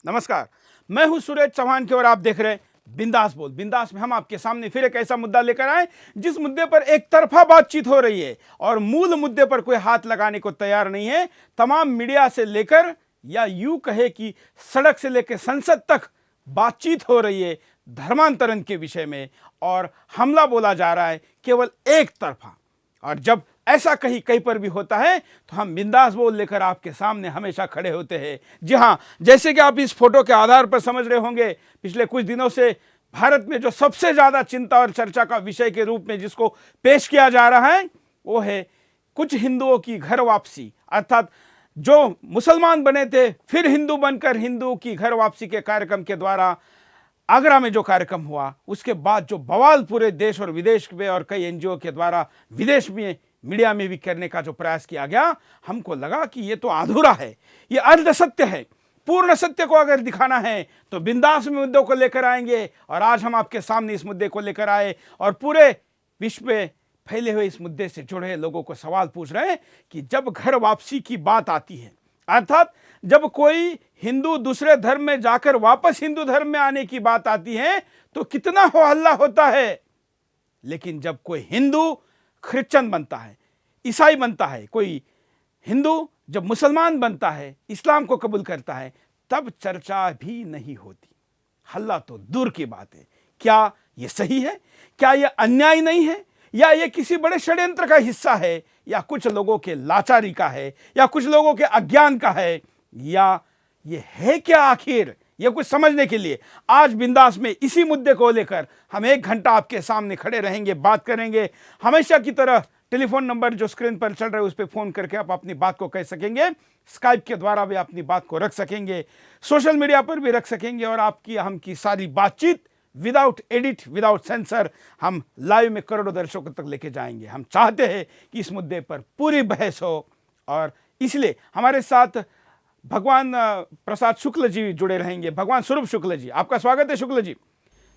नमस्कार, मैं हूं सुरेश चौहान की और आप देख रहे हैं बिंदास बोल। बिंदास में हम आपके सामने फिर एक ऐसा मुद्दा लेकर आए जिस मुद्दे पर एक तरफा बातचीत हो रही है और मूल मुद्दे पर कोई हाथ लगाने को तैयार नहीं है। तमाम मीडिया से लेकर या यूं कहे कि सड़क से लेकर संसद तक बातचीत हो रही है धर्मांतरण के विषय में और हमला बोला जा रहा है केवल एक तरफा। और जब ऐसा कहीं पर भी होता है तो हम बिंदास बोल लेकर आपके सामने हमेशा खड़े होते हैं। जी हाँ, जैसे कि आप इस फोटो के आधार पर समझ रहे होंगे, पिछले कुछ दिनों से भारत में जो सबसे ज्यादा चिंता और चर्चा का विषय के रूप में जिसको पेश किया जा रहा है वो है कुछ हिंदुओं की घर वापसी। अर्थात जो मुसलमान बने थे फिर हिंदू बनकर हिंदू की घर वापसी के कार्यक्रम के द्वारा आगरा में जो कार्यक्रम हुआ, उसके बाद जो बवाल पूरे देश और विदेश में और कई एनजीओ के द्वारा विदेश में मीडिया में भी करने का जो प्रयास किया गया, हमको लगा कि ये तो अधूरा है, ये अर्ध सत्य है। पूर्ण सत्य को अगर दिखाना है तो बिंदास में मुद्दों को लेकर आएंगे और आज हम आपके सामने इस मुद्दे को लेकर आए और पूरे विश्व में फैले हुए इस मुद्दे से जुड़े लोगों को सवाल पूछ रहे हैं कि जब घर वापसी की बात आती है, अर्थात जब कोई हिंदू दूसरे धर्म में जाकर वापस हिंदू धर्म में आने की बात आती है तो कितना हो हल्ला होता है। लेकिन जब कोई हिंदू क्रिश्चियन बनता है, ईसाई बनता है, कोई हिंदू जब मुसलमान बनता है, इस्लाम को कबूल करता है, तब चर्चा भी नहीं होती, हल्ला तो दूर की बात है। क्या यह सही है? क्या यह अन्याय नहीं है? या यह किसी बड़े षड्यंत्र का हिस्सा है? या कुछ लोगों के लाचारी का है? या कुछ लोगों के अज्ञान का है? या यह है क्या आखिर? यह कुछ समझने के लिए आज बिंदास में इसी मुद्दे को लेकर हम 1 घंटा आपके सामने खड़े रहेंगे, बात करेंगे। हमेशा की तरह टेलीफोन नंबर जो स्क्रीन पर चल रहा है उस पर फोन करके आप अपनी बात को कह सकेंगे, स्काइप के द्वारा भी अपनी बात को रख सकेंगे, सोशल मीडिया पर भी रख सकेंगे और आपकी हम की सारी बातचीत विदाउट एडिट, विदाउट सेंसर हम लाइव में करोड़ों दर्शकों तक लेके जाएंगे। हम चाहते हैं कि इस मुद्दे पर पूरी बहस हो और इसलिए हमारे साथ भगवान प्रसाद शुक्ल जी जुड़े रहेंगे। भगवान स्वरूप शुक्ल जी, आपका स्वागत है। शुक्ल जी,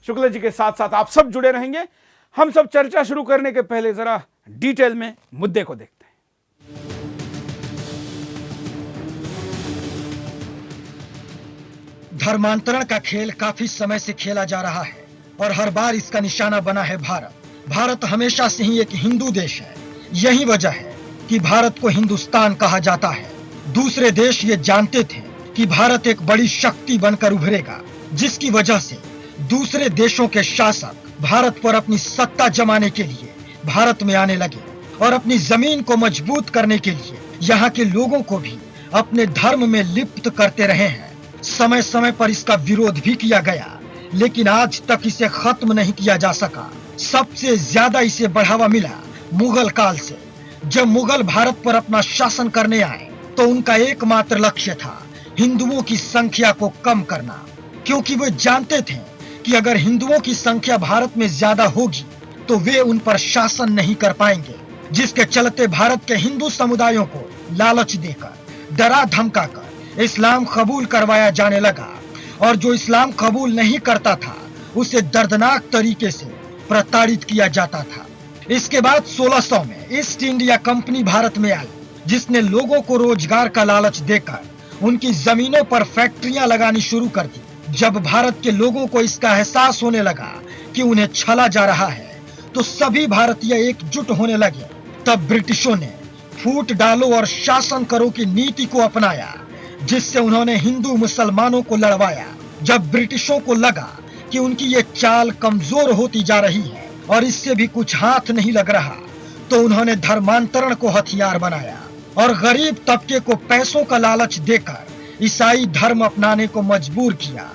शुक्ल जी के साथ साथ आप सब जुड़े रहेंगे। हम सब चर्चा शुरू करने के पहले जरा डिटेल में मुद्दे को देखते हैं। धर्मांतरण का खेल काफी समय से खेला जा रहा है और हर बार इसका निशाना बना है भारत। भारत हमेशा से ही एक हिंदू देश है। यही वजह है कि भारत को हिंदुस्तान कहा जाता है। दूसरे देश ये जानते थे कि भारत एक बड़ी शक्ति बनकर उभरेगा, जिसकी वजह से दूसरे देशों के शासक भारत पर अपनी सत्ता जमाने के लिए भारत में आने लगे और अपनी जमीन को मजबूत करने के लिए यहाँ के लोगों को भी अपने धर्म में लिप्त करते रहे हैं। समय समय पर इसका विरोध भी किया गया, लेकिन आज तक इसे खत्म नहीं किया जा सका। सबसे ज्यादा इसे बढ़ावा मिला मुगल काल से। जब मुगल भारत पर अपना शासन करने आए तो उनका एकमात्र लक्ष्य था हिंदुओं की संख्या को कम करना, क्योंकि वे जानते थे कि अगर हिंदुओं की संख्या भारत में ज्यादा होगी तो वे उन पर शासन नहीं कर पाएंगे। जिसके चलते भारत के हिंदू समुदायों को लालच देकर, डरा धमकाकर इस्लाम कबूल करवाया जाने लगा और जो इस्लाम कबूल नहीं करता था उसे दर्दनाक तरीके से प्रताड़ित किया जाता था। इसके बाद 1600 में ईस्ट इंडिया कंपनी भारत में आई, जिसने लोगों को रोजगार का लालच देकर उनकी जमीनों पर फैक्ट्रियां लगानी शुरू कर दी। जब भारत के लोगों को इसका एहसास होने लगा कि उन्हें छला जा रहा है तो सभी भारतीय एकजुट होने लगे। तब ब्रिटिशों ने फूट डालो और शासन करो की नीति को अपनाया, जिससे उन्होंने हिंदू मुसलमानों को लड़वाया। जब ब्रिटिशों को लगा कि उनकी ये चाल कमजोर होती जा रही है और इससे भी कुछ हाथ नहीं लग रहा, तो उन्होंने धर्मांतरण को हथियार बनाया और गरीब तबके को पैसों का लालच देकर ईसाई धर्म अपनाने को मजबूर किया।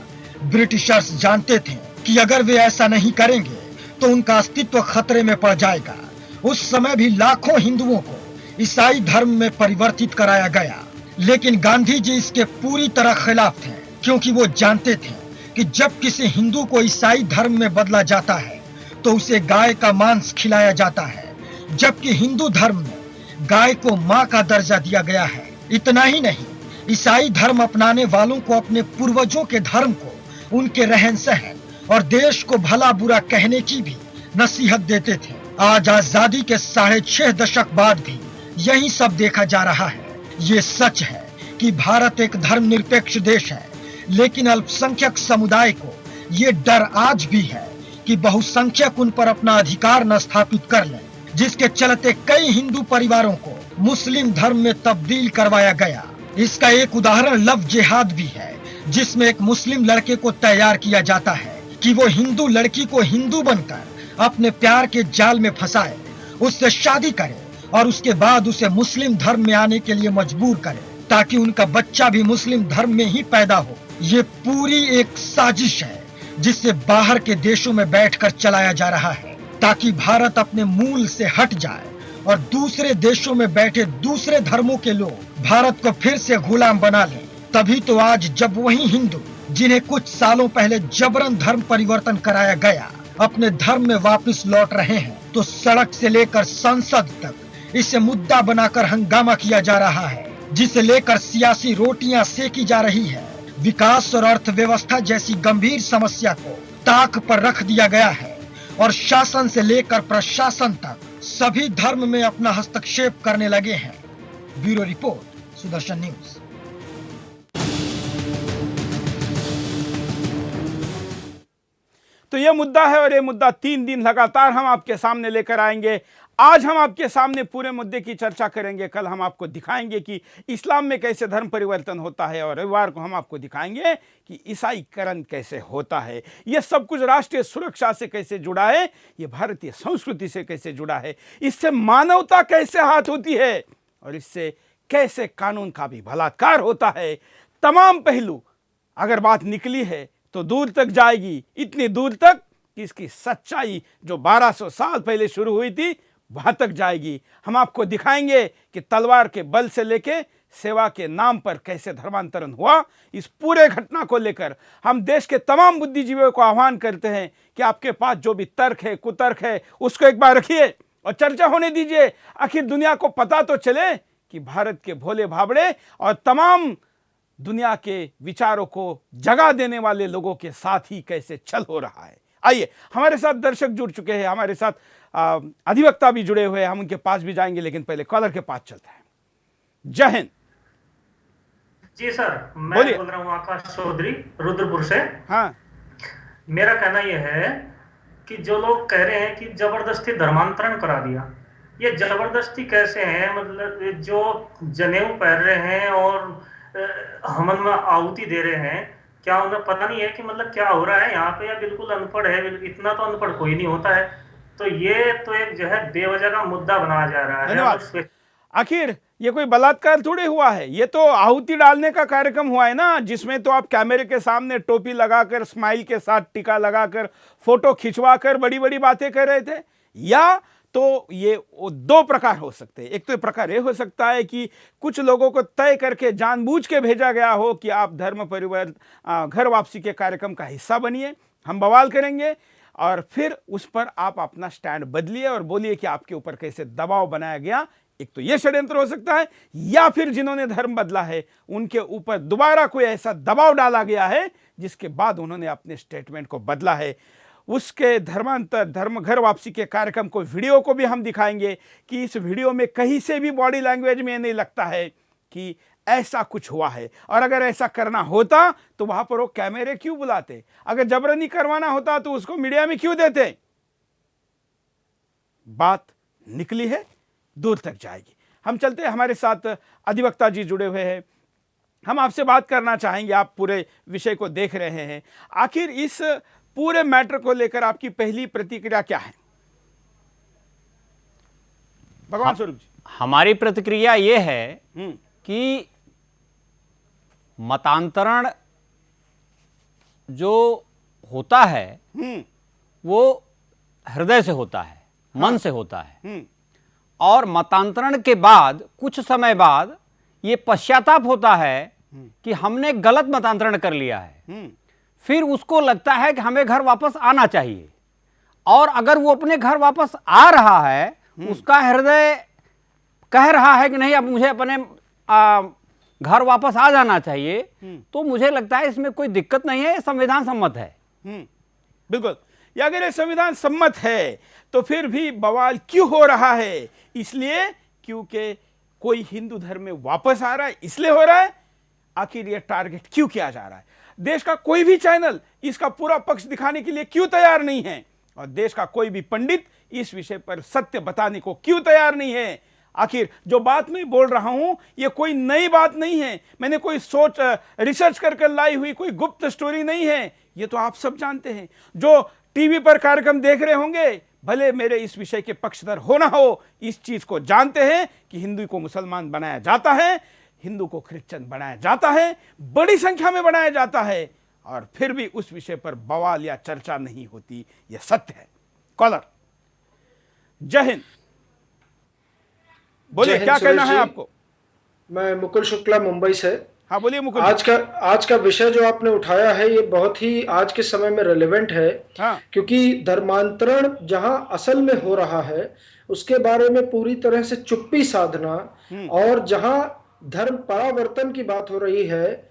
ब्रिटिशर्स जानते थे कि अगर वे ऐसा नहीं करेंगे तो उनका अस्तित्व खतरे में पड़ जाएगा। उस समय भी लाखों हिंदुओं को ईसाई धर्म में परिवर्तित कराया गया, लेकिन गांधी जी इसके पूरी तरह खिलाफ थे, क्योंकि वो जानते थे कि जब किसी हिंदू को ईसाई धर्म में बदला जाता है तो उसे गाय का मांस खिलाया जाता है, जबकि हिंदू धर्म में गाय को मां का दर्जा दिया गया है। इतना ही नहीं, ईसाई धर्म अपनाने वालों को अपने पूर्वजों के धर्म को, उनके रहन सहन और देश को भला बुरा कहने की भी नसीहत देते थे। आज आजादी के 6.5 दशक बाद भी यही सब देखा जा रहा है। ये सच है कि भारत एक धर्मनिरपेक्ष देश है, लेकिन अल्पसंख्यक समुदाय को ये डर आज भी है कि बहुसंख्यक उन पर अपना अधिकार न स्थापित कर लें, जिसके चलते कई हिंदू परिवारों को मुस्लिम धर्म में तब्दील करवाया गया। इसका एक उदाहरण लव जिहाद भी है, जिसमें एक मुस्लिम लड़के को तैयार किया जाता है कि वो हिंदू लड़की को हिंदू बनकर अपने प्यार के जाल में फंसाए, उससे शादी करे और उसके बाद उसे मुस्लिम धर्म में आने के लिए मजबूर करे ताकि उनका बच्चा भी मुस्लिम धर्म में ही पैदा हो। ये पूरी एक साजिश है जिसे बाहर के देशों में बैठकर चलाया जा रहा है ताकि भारत अपने मूल से हट जाए और दूसरे देशों में बैठे दूसरे धर्मों के लोग भारत को फिर से गुलाम बना लें। तभी तो आज जब वही हिंदू जिन्हें कुछ सालों पहले जबरन धर्म परिवर्तन कराया गया अपने धर्म में वापस लौट रहे हैं, तो सड़क से लेकर संसद तक इसे मुद्दा बनाकर हंगामा किया जा रहा है, जिसे लेकर सियासी रोटियां सेकी जा रही है। विकास और अर्थव्यवस्था जैसी गंभीर समस्या को ताक पर रख दिया गया है और शासन से लेकर प्रशासन तक सभी धर्म में अपना हस्तक्षेप करने लगे हैं। Bureau report, Sudarshan news. तो यह मुद्दा है और यह मुद्दा 3 दिन लगातार हम आपके सामने लेकर आएंगे। आज हम आपके सामने पूरे मुद्दे की चर्चा करेंगे, कल हम आपको दिखाएंगे कि इस्लाम में कैसे धर्म परिवर्तन होता है और रविवार को हम आपको दिखाएंगे कि ईसाईकरण कैसे होता है। यह सब कुछ राष्ट्रीय सुरक्षा से कैसे जुड़ा है, यह भारतीय संस्कृति से कैसे जुड़ा है, इससे मानवता कैसे हाथ होती है और इससे कैसे कानून का भी बलात्कार होता है। तमाम पहलू अगर बात निकली है तो दूर तक जाएगी, इतनी दूर तक कि इसकी सच्चाई जो 1200 साल पहले शुरू हुई थी वहां तक जाएगी। हम आपको दिखाएंगे कि तलवार के बल से लेके सेवा के नाम पर कैसे धर्मांतरण हुआ। इस पूरे घटना को लेकर हम देश के तमाम बुद्धिजीवियों को आह्वान करते हैं कि आपके पास जो भी तर्क है, कुतर्क है, उसको एक बार रखिए और चर्चा होने दीजिए। आखिर दुनिया को पता तो चले कि भारत के भोले भावड़े और तमाम दुनिया के विचारों को जगा देने वाले लोगों के साथ ही कैसे छल हो रहा है। आइए, हमारे साथ दर्शक जुड़ चुके हैं, हमारे साथ अधिवक्ता भी जुड़े हुए हैं, हम उनके पास भी जाएंगे, लेकिन पहले कॉलर के पास चलते हैं। जय हिंद। जी सर, मैं बोल रहा हूँ आकाश चौधरी, रुद्रपुर से। हाँ, मेरा कहना यह है कि जो लोग कह रहे हैं कि जबरदस्ती धर्मांतरण करा दिया, ये जबरदस्ती कैसे है? मतलब जो जनेऊ पहन रहे हैं और हवन में आहुति दे रहे हैं, क्या उन्हें पता नहीं है कि मतलब क्या हो रहा है यहाँ पे, या बिल्कुल अनपढ़ है? इतना तो अनपढ़ कोई नहीं होता है। तो ये तो एक जो है बेवजह का मुद्दा बनाया जा रहा है। आखिर ये कोई बलात्कार थोड़े हुआ है, ये तो आहुति डालने का कार्यक्रम हुआ है ना, जिसमें तो आप कैमरे के सामने टोपी लगाकर, स्माइल के साथ टीका लगाकर, फोटो खिंचवाकर बड़ी बड़ी बातें कर रहे थे। या तो ये 2 प्रकार हो सकते हैं। एक तो प्रकार ये हो सकता है कि कुछ लोगों को तय करके जानबूझ के भेजा गया हो कि आप धर्म परिवर्तन, घर वापसी के कार्यक्रम का हिस्सा बनिए, हम बवाल करेंगे, और फिर उस पर आप अपना स्टैंड बदलिए और बोलिए कि आपके ऊपर कैसे दबाव बनाया गया। एक तो यह षड्यंत्र हो सकता है, या फिर जिन्होंने धर्म बदला है उनके ऊपर दोबारा कोई ऐसा दबाव डाला गया है जिसके बाद उन्होंने अपने स्टेटमेंट को बदला है। उसके धर्म घर वापसी के कार्यक्रम को, वीडियो को भी हम दिखाएंगे कि इस वीडियो में कहीं से भी बॉडी लैंग्वेज में नहीं लगता है कि ऐसा कुछ हुआ है, और अगर ऐसा करना होता तो वहां पर वो कैमरे क्यों बुलाते? अगर जबरनी करवाना होता तो उसको मीडिया में क्यों देते? बात निकली है, दूर तक जाएगी। हम चलते हैं, हमारे साथ अधिवक्ता जी जुड़े हुए हैं, हम आपसे बात करना चाहेंगे। आप पूरे विषय को देख रहे हैं, आखिर इस पूरे मैटर को लेकर आपकी पहली प्रतिक्रिया क्या है? भगवान स्वरूप जी। हमारी प्रतिक्रिया यह है कि मतांतरण जो होता है वो हृदय से होता है, मन से होता है, और मतांतरण के बाद कुछ समय बाद ये पश्चाताप होता है कि हमने गलत मतांतरण कर लिया है। फिर उसको लगता है कि हमें घर वापस आना चाहिए, और अगर वो अपने घर वापस आ रहा है, उसका हृदय कह रहा है कि नहीं अब मुझे अपने घर वापस आ जाना चाहिए, तो मुझे लगता है इसमें कोई दिक्कत नहीं है, ये संविधान सम्मत है। बिल्कुल, या अगर ये संविधान सम्मत है तो फिर भी बवाल क्यों हो रहा है? इसलिए क्योंकि कोई हिंदू धर्म में वापस आ रहा है, इसलिए हो रहा है। आखिर ये टारगेट क्यों किया जा रहा है? देश का कोई भी चैनल इसका पूरा पक्ष दिखाने के लिए क्यों तैयार नहीं है, और देश का कोई भी पंडित इस विषय पर सत्य बताने को क्यों तैयार नहीं है। आखिर जो बात मैं बोल रहा हूं ये कोई नई बात नहीं है, मैंने कोई रिसर्च करके लाई हुई कोई गुप्त स्टोरी नहीं है, ये तो आप सब जानते हैं। जो टीवी पर कार्यक्रम देख रहे होंगे, भले मेरे इस विषय के पक्षधर हो ना हो, इस चीज को जानते हैं कि हिंदू को मुसलमान बनाया जाता है, हिंदू को क्रिश्चियन बनाया जाता है, बड़ी संख्या में बनाया जाता है, और फिर भी उस विषय पर बवाल या चर्चा नहीं होती। यह सत्य है। कॉलर, जय हिंद, बोलिए क्या कहना है आपको। मैं मुकुल शुक्ला मुंबई से। हाँ बोलिए मुकुल। आज का विषय जो आपने उठाया है ये बहुत ही आज के समय में रेलेवेंट है। हाँ। क्योंकि धर्मांतरण जहां असल में हो रहा है उसके बारे में पूरी तरह से चुप्पी साधना, और जहां धर्म परावर्तन की बात हो रही है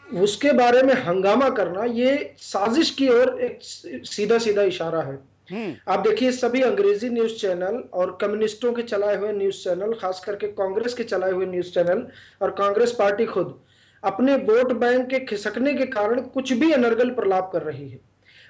उसके बारे में हंगामा करना, ये साजिश की ओर एक सीधा सीधा इशारा है। आप देखिए सभी अंग्रेजी न्यूज चैनल और कम्युनिस्टों के चलाए हुए न्यूज चैनल, खास करके कांग्रेस के चलाए हुए न्यूज चैनल और कांग्रेस पार्टी खुद अपने वोट बैंक के खिसकने के कारण कुछ भी अनर्गल प्रलाप कर रही है।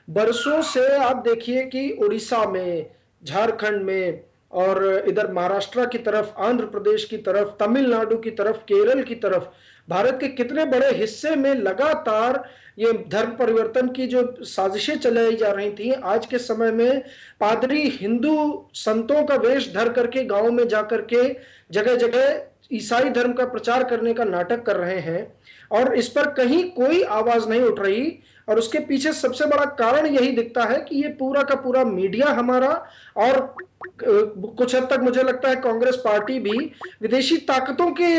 बरसों से आप देखिए कि उड़ीसा में, झारखंड में, और इधर महाराष्ट्र की तरफ, आंध्र प्रदेश की तरफ, तमिलनाडु की तरफ, केरल की तरफ, भारत के कितने बड़े हिस्से में लगातार ये धर्म परिवर्तन की जो साजिशें चलाई जा रही थी, आज के समय में पादरी हिंदू संतों का वेश धर करके गांव में जाकर के जगह जगह ईसाई धर्म का प्रचार करने का नाटक कर रहे हैं, और इस पर कहीं कोई आवाज नहीं उठ रही। और उसके पीछे सबसे बड़ा कारण यही दिखता है कि ये पूरा का पूरा मीडिया हमारा, और कुछ हद तक मुझे लगता है कांग्रेस पार्टी भी विदेशी ताकतों के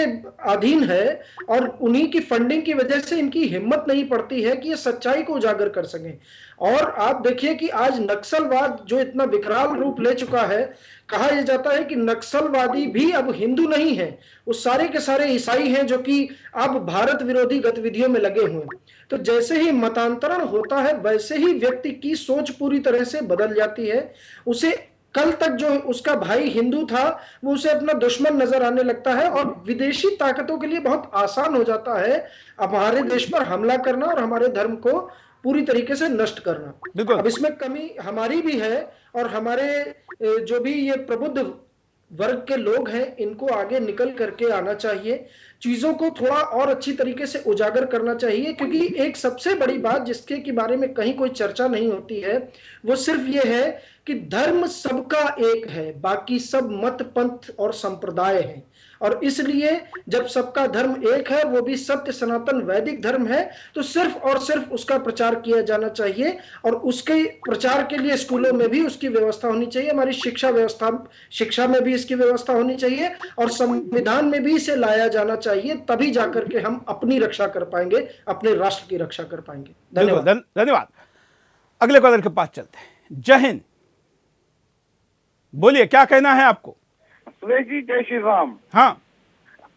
अधीन है, और उन्हीं की फंडिंग की वजह से इनकी हिम्मत नहीं पड़ती है कि ये सच्चाई को उजागर कर सकें। और आप देखिए कि आज नक्सलवाद जो इतना विकराल रूप ले चुका है, कहा यह जाता है कि नक्सलवादी भी अब हिंदू नहीं है, वो सारे के सारे ईसाई हैं जो कि अब भारत विरोधी गतिविधियों में लगे हुए हैं। तो जैसे ही मतांतरण होता है वैसे ही व्यक्ति की सोच पूरी तरह से बदल जाती है। उसे कल तक जो उसका भाई हिंदू था वो उसे अपना दुश्मन नजर आने लगता है, और विदेशी ताकतों के लिए बहुत आसान हो जाता है हमारे देश पर हमला करना और हमारे धर्म को पूरी तरीके से नष्ट करना। अब इसमें कमी हमारी भी है, और हमारे जो भी ये प्रबुद्ध वर्ग के लोग हैं इनको आगे निकल करके आना चाहिए, चीजों को थोड़ा और अच्छी तरीके से उजागर करना चाहिए। क्योंकि एक सबसे बड़ी बात जिसके के बारे में कहीं कोई चर्चा नहीं होती है वो सिर्फ ये है कि धर्म सबका एक है, बाकी सब मत पंथ और संप्रदाय हैं, और इसलिए जब सबका धर्म एक है, वो भी सत्य सनातन वैदिक धर्म है, तो सिर्फ और सिर्फ उसका प्रचार किया जाना चाहिए, और उसके प्रचार के लिए स्कूलों में भी उसकी व्यवस्था होनी चाहिए, हमारी शिक्षा में भी इसकी व्यवस्था होनी चाहिए, और संविधान में भी इसे लाया जाना चाहिए। तभी जाकर के हम अपनी रक्षा कर पाएंगे, अपने राष्ट्र की रक्षा कर पाएंगे। धन्यवाद। धन्यवाद। अगले कॉलर के पास चलते हैं। जय हिंद, बोलिए क्या कहना है आपको। सुरेश जी, जय श्री राम। हाँ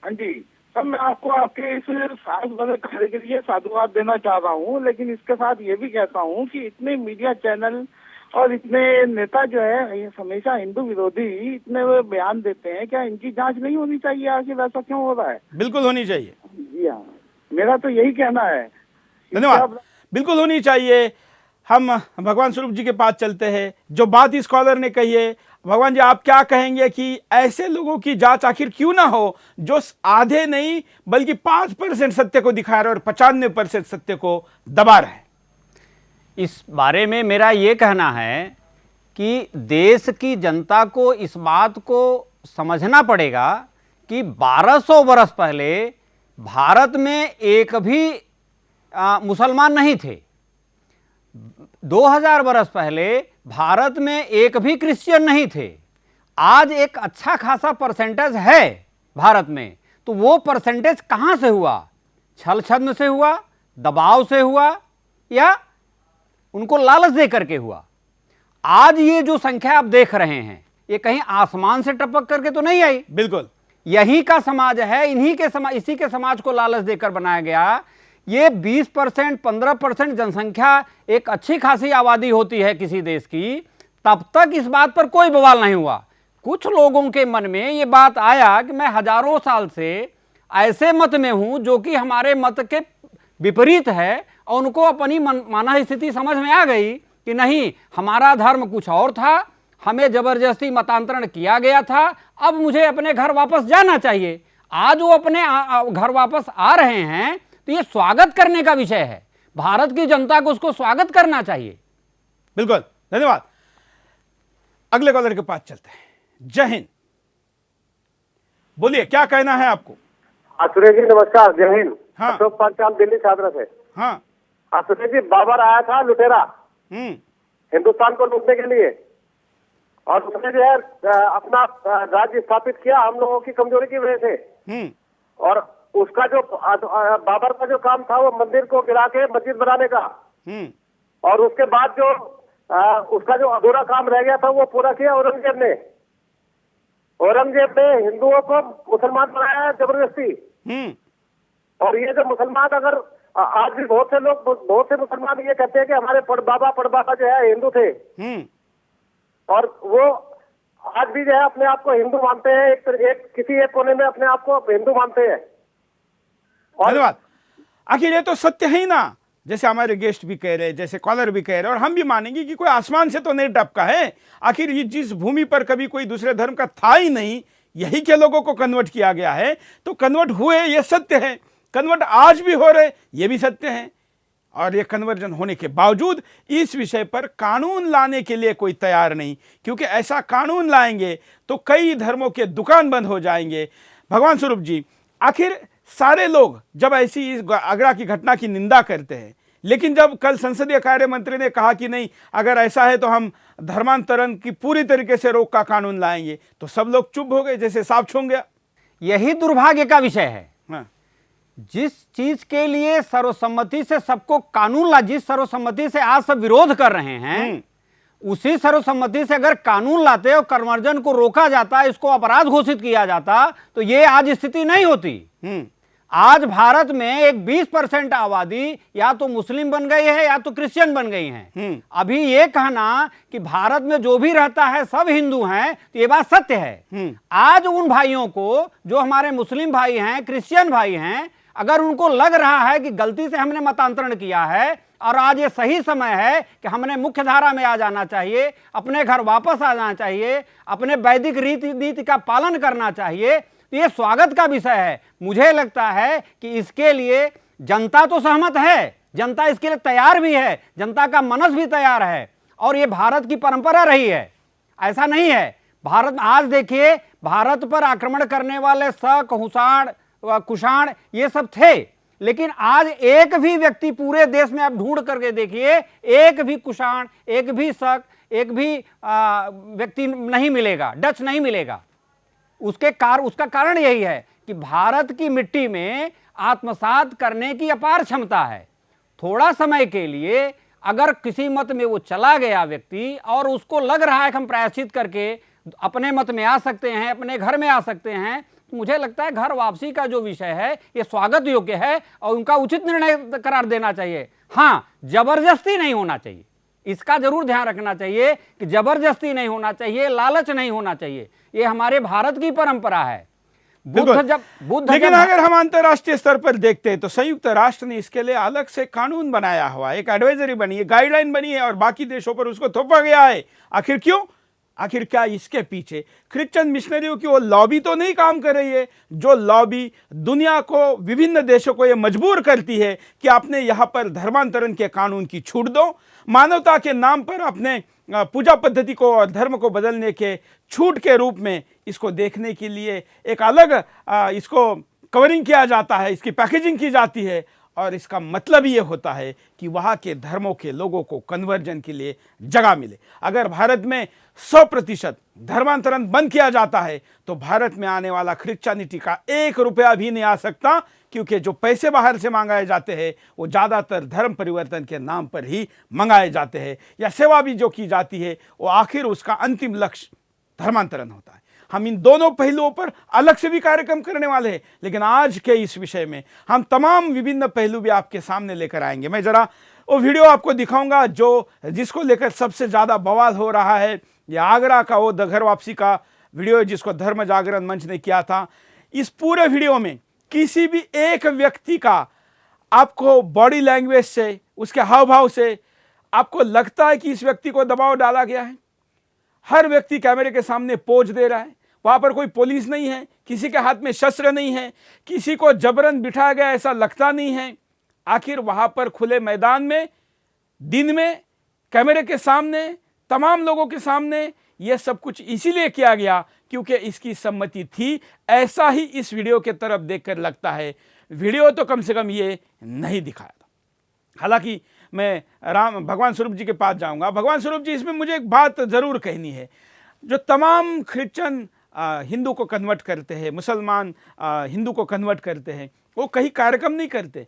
हाँ जी सर, मैं आपको आपके इस साहस भरे कार्य के लिए साधुवाद देना चाह रहा हूँ, लेकिन इसके साथ ये भी कहता हूँ कि इतने मीडिया चैनल और इतने नेता जो है ये हमेशा हिंदू विरोधी इतने बयान देते हैं, क्या इनकी जांच नहीं होनी चाहिए आखिर ऐसा क्यों हो रहा है। बिल्कुल होनी चाहिए। जी हाँ, मेरा तो यही कहना है। धन्यवाद। बिल्कुल होनी चाहिए। हम भगवान स्वरूप जी के पास चलते हैं। जो बात इस स्कॉलर ने कही है, भगवान जी आप क्या कहेंगे कि ऐसे लोगों की जांच आखिर क्यों ना हो जो आधे नहीं बल्कि 5% सत्य को दिखा रहे और 95% सत्य को दबा रहे हैं। इस बारे में मेरा ये कहना है कि देश की जनता को इस बात को समझना पड़ेगा कि 1200 वर्ष पहले भारत में एक भी मुसलमान नहीं थे। 2000 वर्ष पहले भारत में एक भी क्रिश्चियन नहीं थे। आज एक अच्छा खासा परसेंटेज है भारत में, तो वो परसेंटेज कहां से हुआ? छल छद्म से हुआ, दबाव से हुआ, या उनको लालच दे करके हुआ? आज ये जो संख्या आप देख रहे हैं ये कहीं आसमान से टपक करके तो नहीं आई। बिल्कुल यही का समाज है, इसी के समाज को लालच देकर बनाया गया। ये 20%, 15% जनसंख्या एक अच्छी खासी आबादी होती है किसी देश की, तब तक इस बात पर कोई बवाल नहीं हुआ। कुछ लोगों के मन में ये बात आया कि मैं हजारों साल से ऐसे मत में हूं जो कि हमारे मत के विपरीत है, और उनको अपनी मानव स्थिति समझ में आ गई कि नहीं, हमारा धर्म कुछ और था, हमें जबरदस्ती मतांतरण किया गया था, अब मुझे अपने घर वापस जाना चाहिए। आज वो अपने घर वापस आ रहे हैं तो ये स्वागत करने का विषय है। भारत की जनता को उसको स्वागत करना चाहिए। बिल्कुल, धन्यवाद। अगले कॉलर के पास चलते हैं। जय हिंद, बोलिए क्या कहना है आपको? सुरेश जी नमस्कार, जय हिंद। हाँ। अशोक पंचाल दिल्ली छात्र से। हाँ। सुरेश जी, बाबर आया था लुटेरा हिंदुस्तान को लूटने के लिए, और उसने जो है अपना राज्य स्थापित किया हम लोगों की कमजोरी की वजह से। और उसका जो बाबर का जो काम था वो मंदिर को गिरा के मस्जिद बनाने का, और उसके बाद जो उसका जो अधूरा काम रह गया था वो पूरा किया औरंगजेब ने। औरंगजेब ने हिंदुओं को मुसलमान बनाया है जबरदस्ती। और ये जो मुसलमान, अगर आज भी बहुत से मुसलमान ये कहते हैं कि हमारे पड़बाबा जो है हिंदू थे, और वो आज भी जो है अपने आप को हिंदू मानते हैं, किसी एक कोने में अपने आप को हिंदू मानते हैं। धन्यवाद। आखिर ये तो सत्य है ही ना, जैसे हमारे गेस्ट भी कह रहे, जैसे कॉलर भी कह रहे, और हम भी मानेंगे कि कोई आसमान से तो नहीं टपका है। आखिर ये जिस भूमि पर कभी कोई दूसरे धर्म का था ही नहीं, यही के लोगों को कन्वर्ट किया गया है, तो कन्वर्ट हुए ये सत्य है, कन्वर्ट आज भी हो रहे ये भी सत्य है। और ये कन्वर्जन होने के बावजूद इस विषय पर कानून लाने के लिए कोई तैयार नहीं, क्योंकि ऐसा कानून लाएंगे तो कई धर्मों के दुकान बंद हो जाएंगे। भगवान स्वरूप जी, आखिर सारे लोग जब ऐसी इस आगरा की घटना की निंदा करते हैं, लेकिन जब कल संसदीय कार्य मंत्री ने कहा कि नहीं, अगर ऐसा है तो हम धर्मांतरण की पूरी तरीके से रोक का कानून लाएंगे, तो सब लोग चुप हो गए, जैसे सांप छूंग गया। यही दुर्भाग्य का विषय है। हाँ। जिस चीज के लिए सर्वसम्मति से सबको कानून जिस सर्वसम्मति से आज सब विरोध कर रहे हैं, उसी सर्वसम्मति से अगर कानून लाते और कन्वर्जन को रोका जाता, इसको अपराध घोषित किया जाता, तो ये आज स्थिति नहीं होती। आज भारत में एक 20% आबादी या तो मुस्लिम बन गई है या तो क्रिश्चियन बन गई हैं। अभी ये कहना कि भारत में जो भी रहता है सब हिंदू हैं, तो ये बात सत्य है। आज उन भाइयों को, जो हमारे मुस्लिम भाई हैं, क्रिश्चियन भाई हैं, अगर उनको लग रहा है कि गलती से हमने मतांतरण किया है और आज ये सही समय है कि हमने मुख्य धारा में आ जाना चाहिए, अपने घर वापस आ जाना चाहिए, अपने वैदिक रीति का पालन करना चाहिए, तो ये स्वागत का विषय है। मुझे लगता है कि इसके लिए जनता तो सहमत है, जनता इसके लिए तैयार भी है, जनता का मनस भी तैयार है, और ये भारत की परंपरा रही है। ऐसा नहीं है भारत, आज देखिए भारत पर आक्रमण करने वाले शक, कुषाण ये सब थे, लेकिन आज एक भी व्यक्ति पूरे देश में आप ढूंढ करके देखिए, एक भी कुषाण, एक भी शक, एक भी व्यक्ति नहीं मिलेगा, डच नहीं मिलेगा। उसका कारण यही है कि भारत की मिट्टी में आत्मसात करने की अपार क्षमता है। थोड़ा समय के लिए अगर किसी मत में वो चला गया व्यक्ति और उसको लग रहा है कि हम प्रायश्चित करके अपने मत में आ सकते हैं, अपने घर में आ सकते हैं, तो मुझे लगता है घर वापसी का जो विषय है ये स्वागत योग्य है और उनका उचित निर्णय करार देना चाहिए। हाँ, जबरदस्ती नहीं होना चाहिए, इसका जरूर ध्यान रखना चाहिए कि जबरदस्ती नहीं होना चाहिए, लालच नहीं होना चाहिए। ये हमारे भारत की परंपरा है। लेकिन अगर हम अंतर्राष्ट्रीय स्तर पर देखते हैं तो संयुक्त राष्ट्र ने इसके लिए अलग से कानून बनाया हुआ, एक एडवाइजरी बनी है, गाइडलाइन बनी है, और बाकी देशों पर उसको थोपा गया है। आखिर क्यों? आखिर क्या इसके पीछे क्रिश्चियन मिशनरियों की वो लॉबी तो नहीं काम कर रही है, जो लॉबी दुनिया को, विभिन्न देशों को ये मजबूर करती है कि आपने यहाँ पर धर्मांतरण के कानून की छूट दो, मानवता के नाम पर अपने पूजा पद्धति को और धर्म को बदलने के छूट के रूप में इसको देखने के लिए एक अलग इसको कवरिंग किया जाता है, इसकी पैकेजिंग की जाती है, और इसका मतलब ये होता है कि वहाँ के धर्मों के लोगों को कन्वर्जन के लिए जगह मिले। अगर भारत में 100% धर्मांतरण बंद किया जाता है तो भारत में आने वाला क्रिश्चियनिटी का 1 रुपया भी नहीं आ सकता, क्योंकि जो पैसे बाहर से मंगाए जाते हैं वो ज़्यादातर धर्म परिवर्तन के नाम पर ही मंगाए जाते हैं, या सेवा भी जो की जाती है वो आखिर उसका अंतिम लक्ष्य धर्मांतरण होता है। हम इन दोनों पहलुओं पर अलग से भी कार्यक्रम करने वाले हैं, लेकिन आज के इस विषय में हम तमाम विभिन्न पहलू भी आपके सामने लेकर आएंगे। मैं जरा वो वीडियो आपको दिखाऊंगा जिसको लेकर सबसे ज़्यादा बवाल हो रहा है। ये आगरा का वो घर वापसी का वीडियो है जिसको धर्म जागरण मंच ने किया था। इस पूरे वीडियो में किसी भी एक व्यक्ति का आपको बॉडी लैंग्वेज से, उसके हाव भाव से आपको लगता है कि इस व्यक्ति को दबाव डाला गया है? हर व्यक्ति कैमरे के सामने पोज दे रहा है, वहां पर कोई पुलिस नहीं है, किसी के हाथ में शस्त्र नहीं है, किसी को जबरन बिठाया गया ऐसा लगता नहीं है। आखिर वहां पर खुले मैदान में, दिन में, कैमरे के सामने, तमाम लोगों के सामने यह सब कुछ इसीलिए किया गया क्योंकि इसकी सम्मति थी। ऐसा ही इस वीडियो के तरफ देखकर लगता है। वीडियो तो कम से कम ये नहीं दिखाया था। हालांकि मैं भगवान स्वरूप जी के पास जाऊंगा। भगवान स्वरूप जी, इसमें मुझे एक बात जरूर कहनी है। जो तमाम क्रिश्चियन हिंदू को कन्वर्ट करते हैं, मुसलमान हिंदू को कन्वर्ट करते हैं, वो कहीं कार्यक्रम नहीं करते,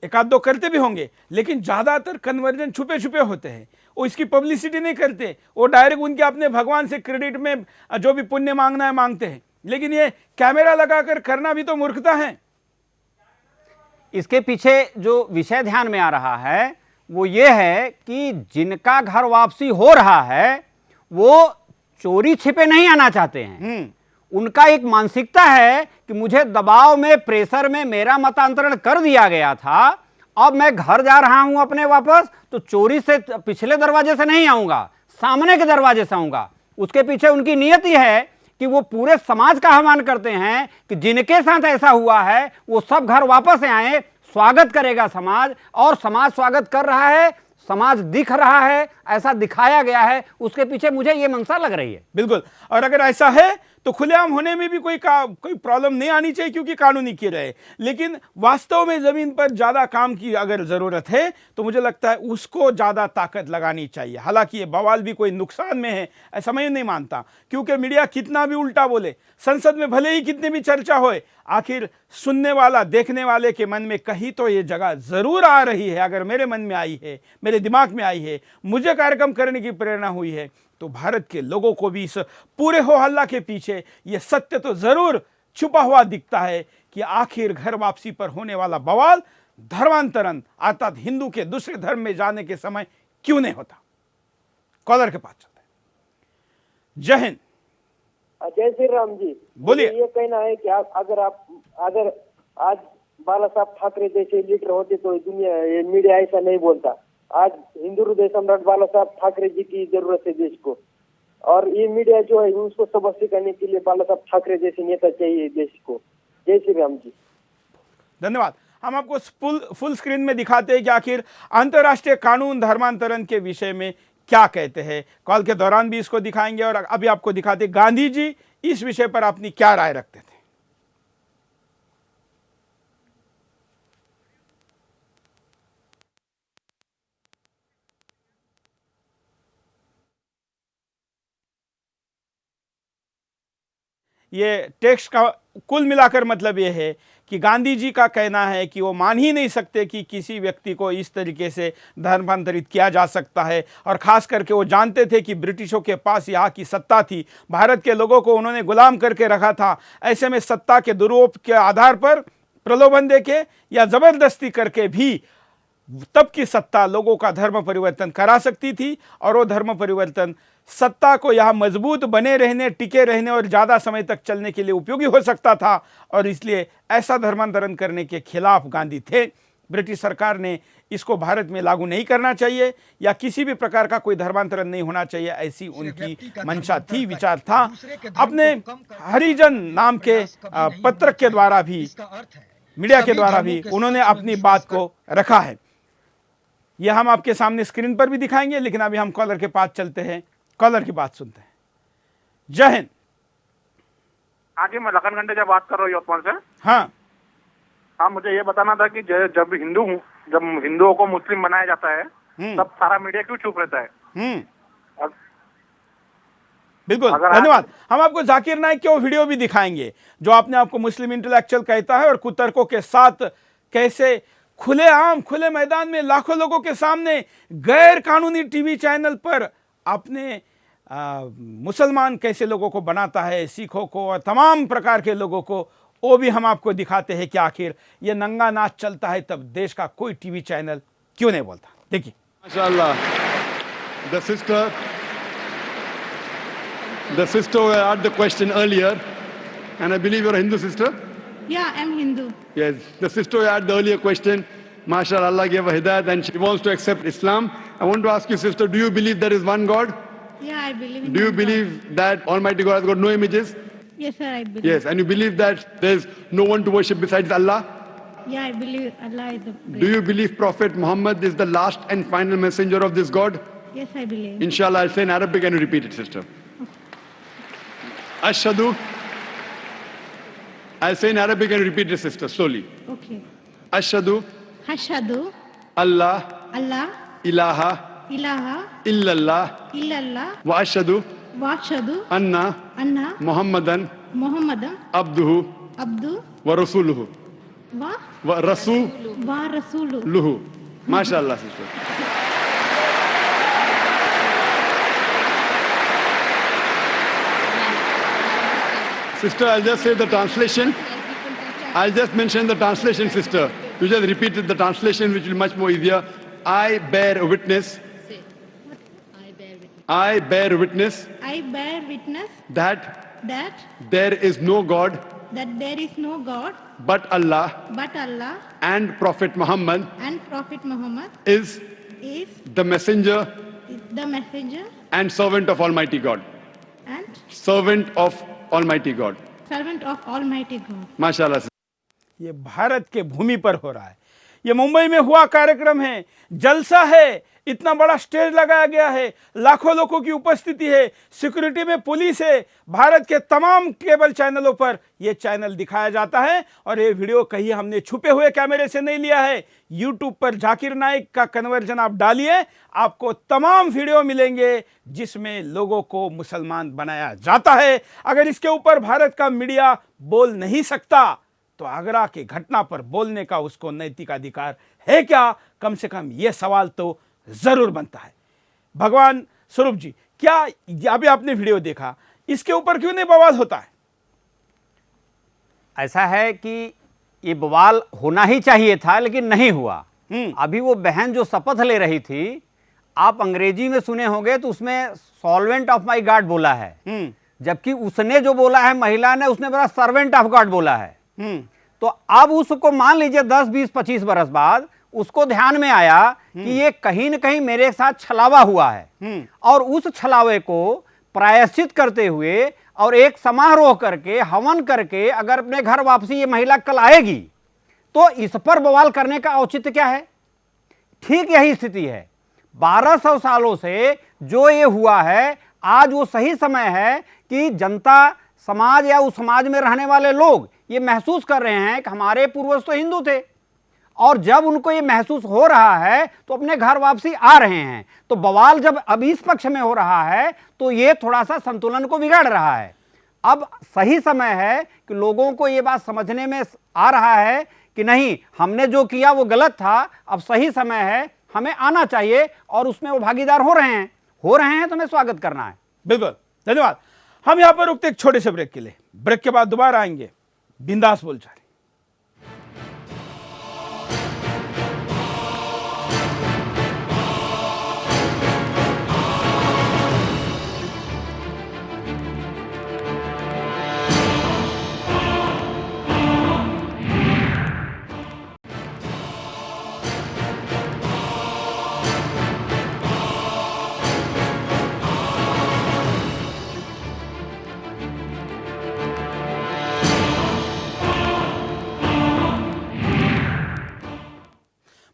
एक आध दो करते भी होंगे, लेकिन ज़्यादातर कन्वर्जन छुपे छुपे होते हैं। वो इसकी पब्लिसिटी नहीं करते, वो डायरेक्ट उनके अपने भगवान से क्रेडिट में जो भी पुण्य मांगना है मांगते हैं। लेकिन ये कैमरा लगाकर करना भी तो मूर्खता है। इसके पीछे जो विषय ध्यान में आ रहा है वो ये है कि जिनका घर वापसी हो रहा है वो चोरी छिपे नहीं आना चाहते हैं। उनका एक मानसिकता है कि मुझे दबाव में, प्रेशर में मेरा मतांतरण कर दिया गया था, अब मैं घर जा रहा हूं अपने वापस, तो चोरी से पिछले दरवाजे से नहीं आऊंगा, सामने के दरवाजे से आऊंगा। उसके पीछे उनकी नियत यह है कि वो पूरे समाज का आह्वान करते हैं कि जिनके साथ ऐसा हुआ है वो सब घर वापस आए, स्वागत करेगा समाज, और समाज स्वागत कर रहा है, समाज दिख रहा है, ऐसा दिखाया गया है। उसके पीछे मुझे ये मंशा लग रही है। बिल्कुल। और अगर ऐसा है तो खुलेआम होने में भी कोई प्रॉब्लम नहीं आनी चाहिए क्योंकि कानूनी किए रहे। लेकिन वास्तव में जमीन पर ज्यादा काम की अगर जरूरत है तो मुझे लगता है उसको ज्यादा ताकत लगानी चाहिए। हालांकि ये बवाल भी कोई नुकसान में है ऐसा मैं नहीं मानता, क्योंकि मीडिया कितना भी उल्टा बोले, संसद में भले ही कितनी भी चर्चा होए, आखिर सुनने वाला, देखने वाले के मन में कहीं तो ये जगह जरूर आ रही है। अगर मेरे मन में आई है, मेरे दिमाग में आई है, मुझे कार्यक्रम करने की प्रेरणा हुई है, तो भारत के लोगों को भी इस पूरे हो हल्ला के पीछे यह सत्य तो जरूर छुपा हुआ दिखता है कि आखिर घर वापसी पर होने वाला बवाल धर्मांतरण अर्थात हिंदू के दूसरे धर्म में जाने के समय क्यों नहीं होता। कॉलर के पास चलते हैं। जय हिंद। जय श्री राम जी। बोलिए। ये कहना है कि अगर आज बाला साहब ठाकरे जैसे लीडर होते तो दुनिया, ये मीडिया ऐसा नहीं बोलता। आज हिंदू हृदय सम्राट बाला साहब ठाकरे जी की जरूरत है देश को, और ये मीडिया जो है उसको सबक सिखाने के लिए बाला साहब ठाकरे जैसे नेता चाहिए देश को। जय श्री राम जी। धन्यवाद। हम आपको फुल स्क्रीन में दिखाते हैं कि आखिर अंतर्राष्ट्रीय कानून धर्मांतरण के विषय में क्या कहते हैं। कॉल के दौरान भी इसको दिखाएंगे और अभी आपको दिखाते गांधी जी इस विषय पर अपनी क्या राय रखते थे। ये टेक्स्ट का कुल मिलाकर मतलब ये है कि गांधी जी का कहना है कि वो मान ही नहीं सकते कि किसी व्यक्ति को इस तरीके से धर्मांतरित किया जा सकता है, और खास करके वो जानते थे कि ब्रिटिशों के पास यहाँ की सत्ता थी, भारत के लोगों को उन्होंने गुलाम करके रखा था। ऐसे में सत्ता के दुरुपयोग के आधार पर प्रलोभन देके या जबरदस्ती करके भी तब की सत्ता लोगों का धर्म परिवर्तन करा सकती थी, और वो धर्म परिवर्तन सत्ता को यहाँ मजबूत बने रहने, टिके रहने और ज्यादा समय तक चलने के लिए उपयोगी हो सकता था, और इसलिए ऐसा धर्मांतरण करने के खिलाफ गांधी थे। ब्रिटिश सरकार ने इसको भारत में लागू नहीं करना चाहिए या किसी भी प्रकार का कोई धर्मांतरण नहीं होना चाहिए, ऐसी उनकी मंशा थी, विचार था। अपने हरिजन नाम के पत्रक के द्वारा भी, मीडिया के द्वारा भी उन्होंने अपनी बात को रखा है। यह हम आपके सामने स्क्रीन पर भी दिखाएंगे, लेकिन अभी हम कॉलर के पास चलते हैं, कॉलर की बात सुनते हैं। जय हिंद। हाँ जी, मैं लखन घंटे बात कर रहा हूँ यवतमाल से। हाँ, मुझे ये बताना था कि जब हिंदुओं को मुस्लिम बनाया जाता है तब सारा मीडिया क्यों चुप रहता है? बिल्कुल, धन्यवाद। हम आपको जाकिर नाइक के वो वीडियो भी दिखाएंगे जो आपने आपको मुस्लिम इंटेलेक्चुअल कहता है और कुतर्कों के साथ कैसे खुले मैदान में लाखों लोगों के सामने गैर कानूनी टीवी चैनल पर अपने मुसलमान कैसे लोगों को बनाता है, सिखों को और तमाम प्रकार के लोगों को, वो भी हम आपको दिखाते हैं कि आखिर ये नंगा नाच चलता है तब देश का कोई टीवी चैनल क्यों नहीं बोलता। देखिए। माशाअल्लाह, the sister asked the question earlier, and I believe you're a Hindu sister. Yeah, I'm Hindu. Yes, the sister asked the earlier question MashaAllah, Allah gave her hidayat and she wants to accept Islam. I want to ask you, sister, do you believe there is one God? Yeah, I believe in Do you one believe that Almighty God has got no images? God. Yes, sir, I believe. Yes, and you believe that there's no one to worship besides Allah? Yeah, I believe Allah is the Do you believe Prophet Muhammad is the last and final messenger of this God? Yes, I believe. Inshallah, I'll say in Arabic and you repeat it, sister. Ashhadu. I'll say in Arabic and you repeat it, sister, slowly. Okay. Ashhadu Hashadu Allah Allah ilaha ilaha illallah illallah wa ashhadu wa ashhadu anna anna Muhammadan Muhammadan abduhu abdu wa rasuluhu wa wa rasuluhu. wa rasulu. MashaAllah, sister. Sister, I'll just say the translation. I'll just mention the translation, sister. You just repeated the translation, which will be much more easier. I bear witness. I bear witness I bear witness that that there is no God there is no God but Allah but Allah and Prophet Muhammad and Prophet Muhammad is is the messenger the messenger and servant of Almighty God. and Servant of Almighty God. servant of Almighty God. MashaAllah. ये भारत के भूमि पर हो रहा है। ये मुंबई में हुआ कार्यक्रम है, जलसा है, इतना बड़ा स्टेज लगाया गया है, लाखों लोगों की उपस्थिति है, सिक्योरिटी में पुलिस है, भारत के तमाम केबल चैनलों पर यह चैनल दिखाया जाता है। और ये वीडियो कहीं हमने छुपे हुए कैमरे से नहीं लिया है। यूट्यूब पर जाकिर नाइक का कन्वर्जन आप डालिए, आपको तमाम वीडियो मिलेंगे जिसमें लोगों को मुसलमान बनाया जाता है। अगर इसके ऊपर भारत का मीडिया बोल नहीं सकता तो आगरा की घटना पर बोलने का उसको नैतिक अधिकार है क्या? कम से कम यह सवाल तो जरूर बनता है। भगवान स्वरूप जी, क्या अभी आपने वीडियो देखा, इसके ऊपर क्यों नहीं बवाल होता है? ऐसा है कि ये बवाल होना ही चाहिए था, लेकिन नहीं हुआ। अभी वो बहन जो शपथ ले रही थी, आप अंग्रेजी में सुने होंगे तो उसमें सॉल्वेंट ऑफ माई गॉड बोला है, जबकि उसने जो बोला है महिला ने, उसने बोला सर्वेंट ऑफ गॉड बोला है। तो अब उसको मान लीजिए 10, 20, 25 बरस बाद उसको ध्यान में आया कि ये कहीं न कहीं मेरे साथ छलावा हुआ है, और उस छलावे को प्रायश्चित करते हुए और एक समारोह करके, हवन करके अगर अपने घर वापसी ये महिला कल आएगी तो इस पर बवाल करने का औचित्य क्या है? ठीक यही स्थिति है। 1200 सालों से जो ये हुआ है, आज वो सही समय है कि जनता समाज या उस समाज में रहने वाले लोग ये महसूस कर रहे हैं कि हमारे पूर्वज तो हिंदू थे, और जब उनको ये महसूस हो रहा है तो अपने घर वापसी आ रहे हैं। तो बवाल जब अब इस पक्ष में हो रहा है तो ये थोड़ा सा संतुलन को बिगाड़ रहा है। अब सही समय है कि लोगों को ये बात समझने में आ रहा है कि नहीं, हमने जो किया वो गलत था, अब सही समय है, हमें आना चाहिए, और उसमें वो भागीदार हो रहे हैं तो हमें स्वागत करना है। बिल्कुल, धन्यवाद। हम यहां पर रुकते एक छोटे से ब्रेक के लिए। ब्रेक के बाद दोबारा आएंगे बिंदास बोलचाल।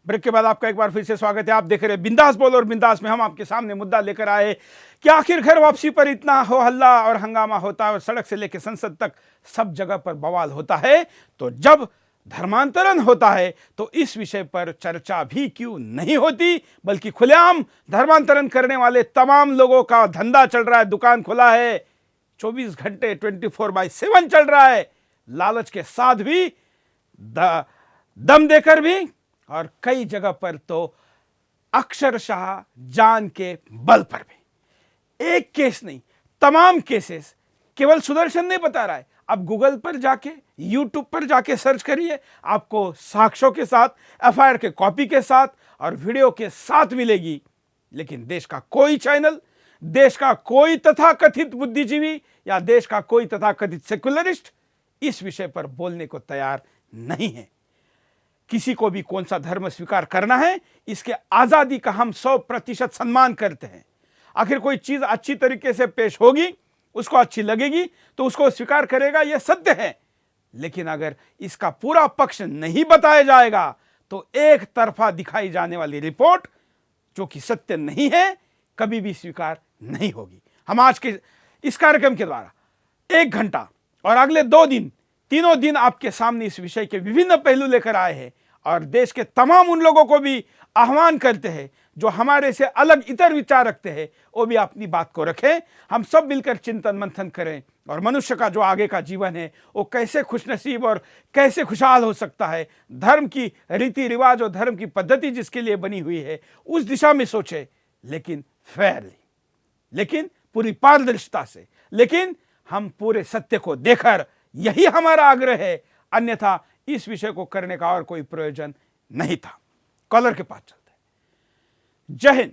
ब्रेक के बाद आपका एक बार फिर से स्वागत है। आप देख रहे हैं बिंदास बोल, और बिंदास में हम आपके सामने मुद्दा लेकर आए कि आखिर घर वापसी पर इतना हो हल्ला और हंगामा होता है और सड़क से लेकर संसद तक सब जगह पर बवाल होता है, तो जब धर्मांतरण होता है तो इस विषय पर चर्चा भी क्यों नहीं होती, बल्कि खुलेआम धर्मांतरण करने वाले तमाम लोगों का धंधा चल रहा है, दुकान खुला है, 24 घंटे 24/7 चल रहा है, लालच के साथ भी, दम देकर भी, और कई जगह पर तो अक्षरशः जान के बल पर भी। एक केस नहीं, तमाम केसेस केवल सुदर्शन नहीं बता रहा है। अब गूगल पर जाके, यूट्यूब पर जाके सर्च करिए, आपको साक्ष्यों के साथ, एफआईआर के कॉपी के साथ और वीडियो के साथ मिलेगी। लेकिन देश का कोई चैनल, देश का कोई तथाकथित बुद्धिजीवी या देश का कोई तथाकथित सेक्युलरिस्ट इस विषय पर बोलने को तैयार नहीं है। किसी को भी कौन सा धर्म स्वीकार करना है, इसके आज़ादी का हम 100% सम्मान करते हैं। आखिर कोई चीज़ अच्छी तरीके से पेश होगी, उसको अच्छी लगेगी तो उसको स्वीकार करेगा, यह सत्य है। लेकिन अगर इसका पूरा पक्ष नहीं बताया जाएगा तो एक तरफा दिखाई जाने वाली रिपोर्ट जो कि सत्य नहीं है कभी भी स्वीकार नहीं होगी। हम आज के इस कार्यक्रम के द्वारा 1 घंटा और अगले 2 दिन, तीनों दिन आपके सामने इस विषय के विभिन्न पहलू लेकर आए हैं और देश के तमाम उन लोगों को भी आह्वान करते हैं जो हमारे से अलग इतर विचार रखते हैं, वो भी अपनी बात को रखें। हम सब मिलकर चिंतन मंथन करें और मनुष्य का जो आगे का जीवन है वो कैसे खुशनसीब और कैसे खुशहाल हो सकता है, धर्म की रीति रिवाज और धर्म की पद्धति जिसके लिए बनी हुई है उस दिशा में सोचे, लेकिन फेयरली, लेकिन पूरी पारदर्शिता से, लेकिन हम पूरे सत्य को देखकर, यही हमारा आग्रह है। अन्यथा इस विषय को करने का और कोई प्रयोजन नहीं था। कॉलर के पास चलते हैं। जय हिंद,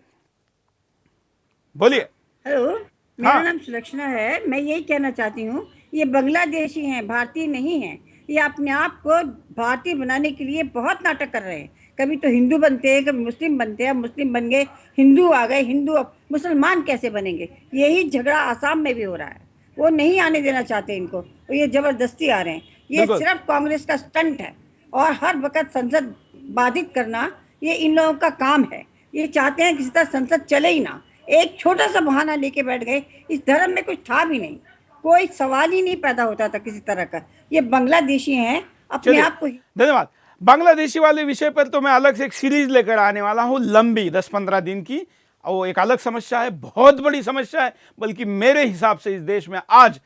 बोलिए। हेलो, मेरा हाँ। नाम सुलक्षणा है। मैं यही कहना चाहती हूँ, ये बांग्लादेशी हैं, भारतीय नहीं हैं। ये अपने आप को भारतीय बनाने के लिए बहुत नाटक कर रहे हैं। कभी तो हिंदू बनते हैं, कभी मुस्लिम बनते हैं, मुस्लिम बन गए हिंदू आ गए, हिंदू अब मुसलमान कैसे बनेंगे? यही झगड़ा आसाम में भी हो रहा है। वो नहीं आने देना चाहते इनको, तो ये जबरदस्ती आ रहे हैं। ये सिर्फ कांग्रेस का स्टंट है और हर वक्त संसद बाधित करना ये इन लोगों का काम है। ये चाहते हैं किसी तरह संसद चले ही ना। एक छोटा सा बहाना लेके बैठ गए। इस धर्म में कुछ था भी नहीं, कोई सवाल ही नहीं पैदा होता था किसी तरह का। ये बांग्लादेशी हैं, अपने आप को। धन्यवाद। बांग्लादेशी वाले विषय पर तो मैं अलग से एक सीरीज लेकर आने वाला हूं, लंबी 10-15 दिन की। वो एक अलग समस्या है, बहुत बड़ी समस्या है। बल्कि मेरे हिसाब से इस देश में आज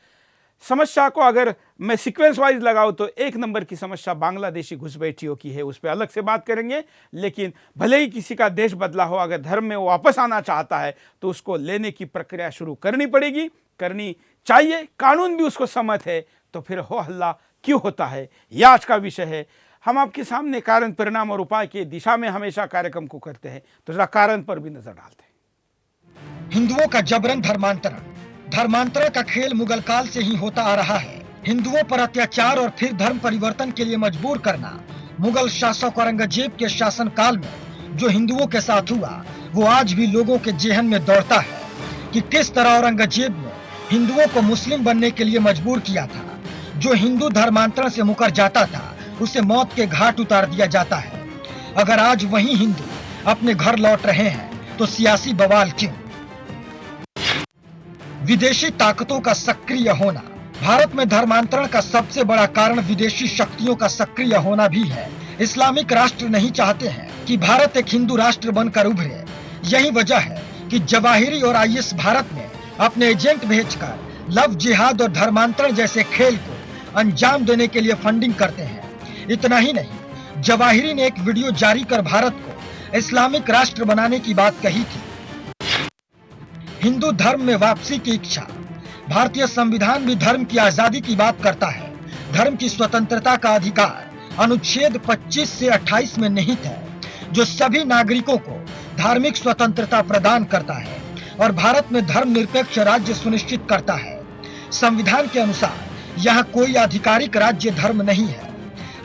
समस्या को अगर मैं सीक्वेंस वाइज लगाऊं तो 1 नंबर की समस्या बांग्लादेशी घुसपैठियों की है। उस पर अलग से बात करेंगे। लेकिन भले ही किसी का देश बदला हो, अगर धर्म में वो वापस आना चाहता है तो उसको लेने की प्रक्रिया शुरू करनी पड़ेगी, करनी चाहिए। कानून भी उसको सम्मत है, तो फिर हो हल्ला क्यों होता है, यह आज का विषय है। हम आपके सामने कारण, परिणाम और उपाय की दिशा में हमेशा कार्यक्रम को करते हैं, तो जरा कारण पर भी नजर डालते हैं। हिंदुओं का जबरन धर्मांतरण का खेल मुगल काल से ही होता आ रहा है। हिंदुओं पर अत्याचार और फिर धर्म परिवर्तन के लिए मजबूर करना मुगल शासक औरंगजेब के शासन काल में जो हिंदुओं के साथ हुआ, वो आज भी लोगों के जेहन में दौड़ता है कि किस तरह औरंगजेब ने हिंदुओं को मुस्लिम बनने के लिए मजबूर किया था। जो हिंदू धर्मांतरण से मुकर जाता था उसे मौत के घाट उतार दिया जाता है। अगर आज वही हिंदू अपने घर लौट रहे हैं तो सियासी बवाल क्यों? विदेशी ताकतों का सक्रिय होना। भारत में धर्मांतरण का सबसे बड़ा कारण विदेशी शक्तियों का सक्रिय होना भी है। इस्लामिक राष्ट्र नहीं चाहते हैं कि भारत एक हिंदू राष्ट्र बनकर उभरे। यही वजह है कि जवाहिरी और आईएस भारत में अपने एजेंट भेजकर लव जिहाद और धर्मांतरण जैसे खेल को अंजाम देने के लिए फंडिंग करते हैं। इतना ही नहीं, जवाहिरी ने एक वीडियो जारी कर भारत को इस्लामिक राष्ट्र बनाने की बात कही थी। हिंदू धर्म में वापसी की इच्छा। भारतीय संविधान भी धर्म की आजादी की बात करता है। धर्म की स्वतंत्रता का अधिकार अनुच्छेद 25 से 28 में निहित है, जो सभी नागरिकों को धार्मिक स्वतंत्रता प्रदान करता है और भारत में धर्मनिरपेक्ष राज्य सुनिश्चित करता है। संविधान के अनुसार यहाँ कोई आधिकारिक राज्य धर्म नहीं है।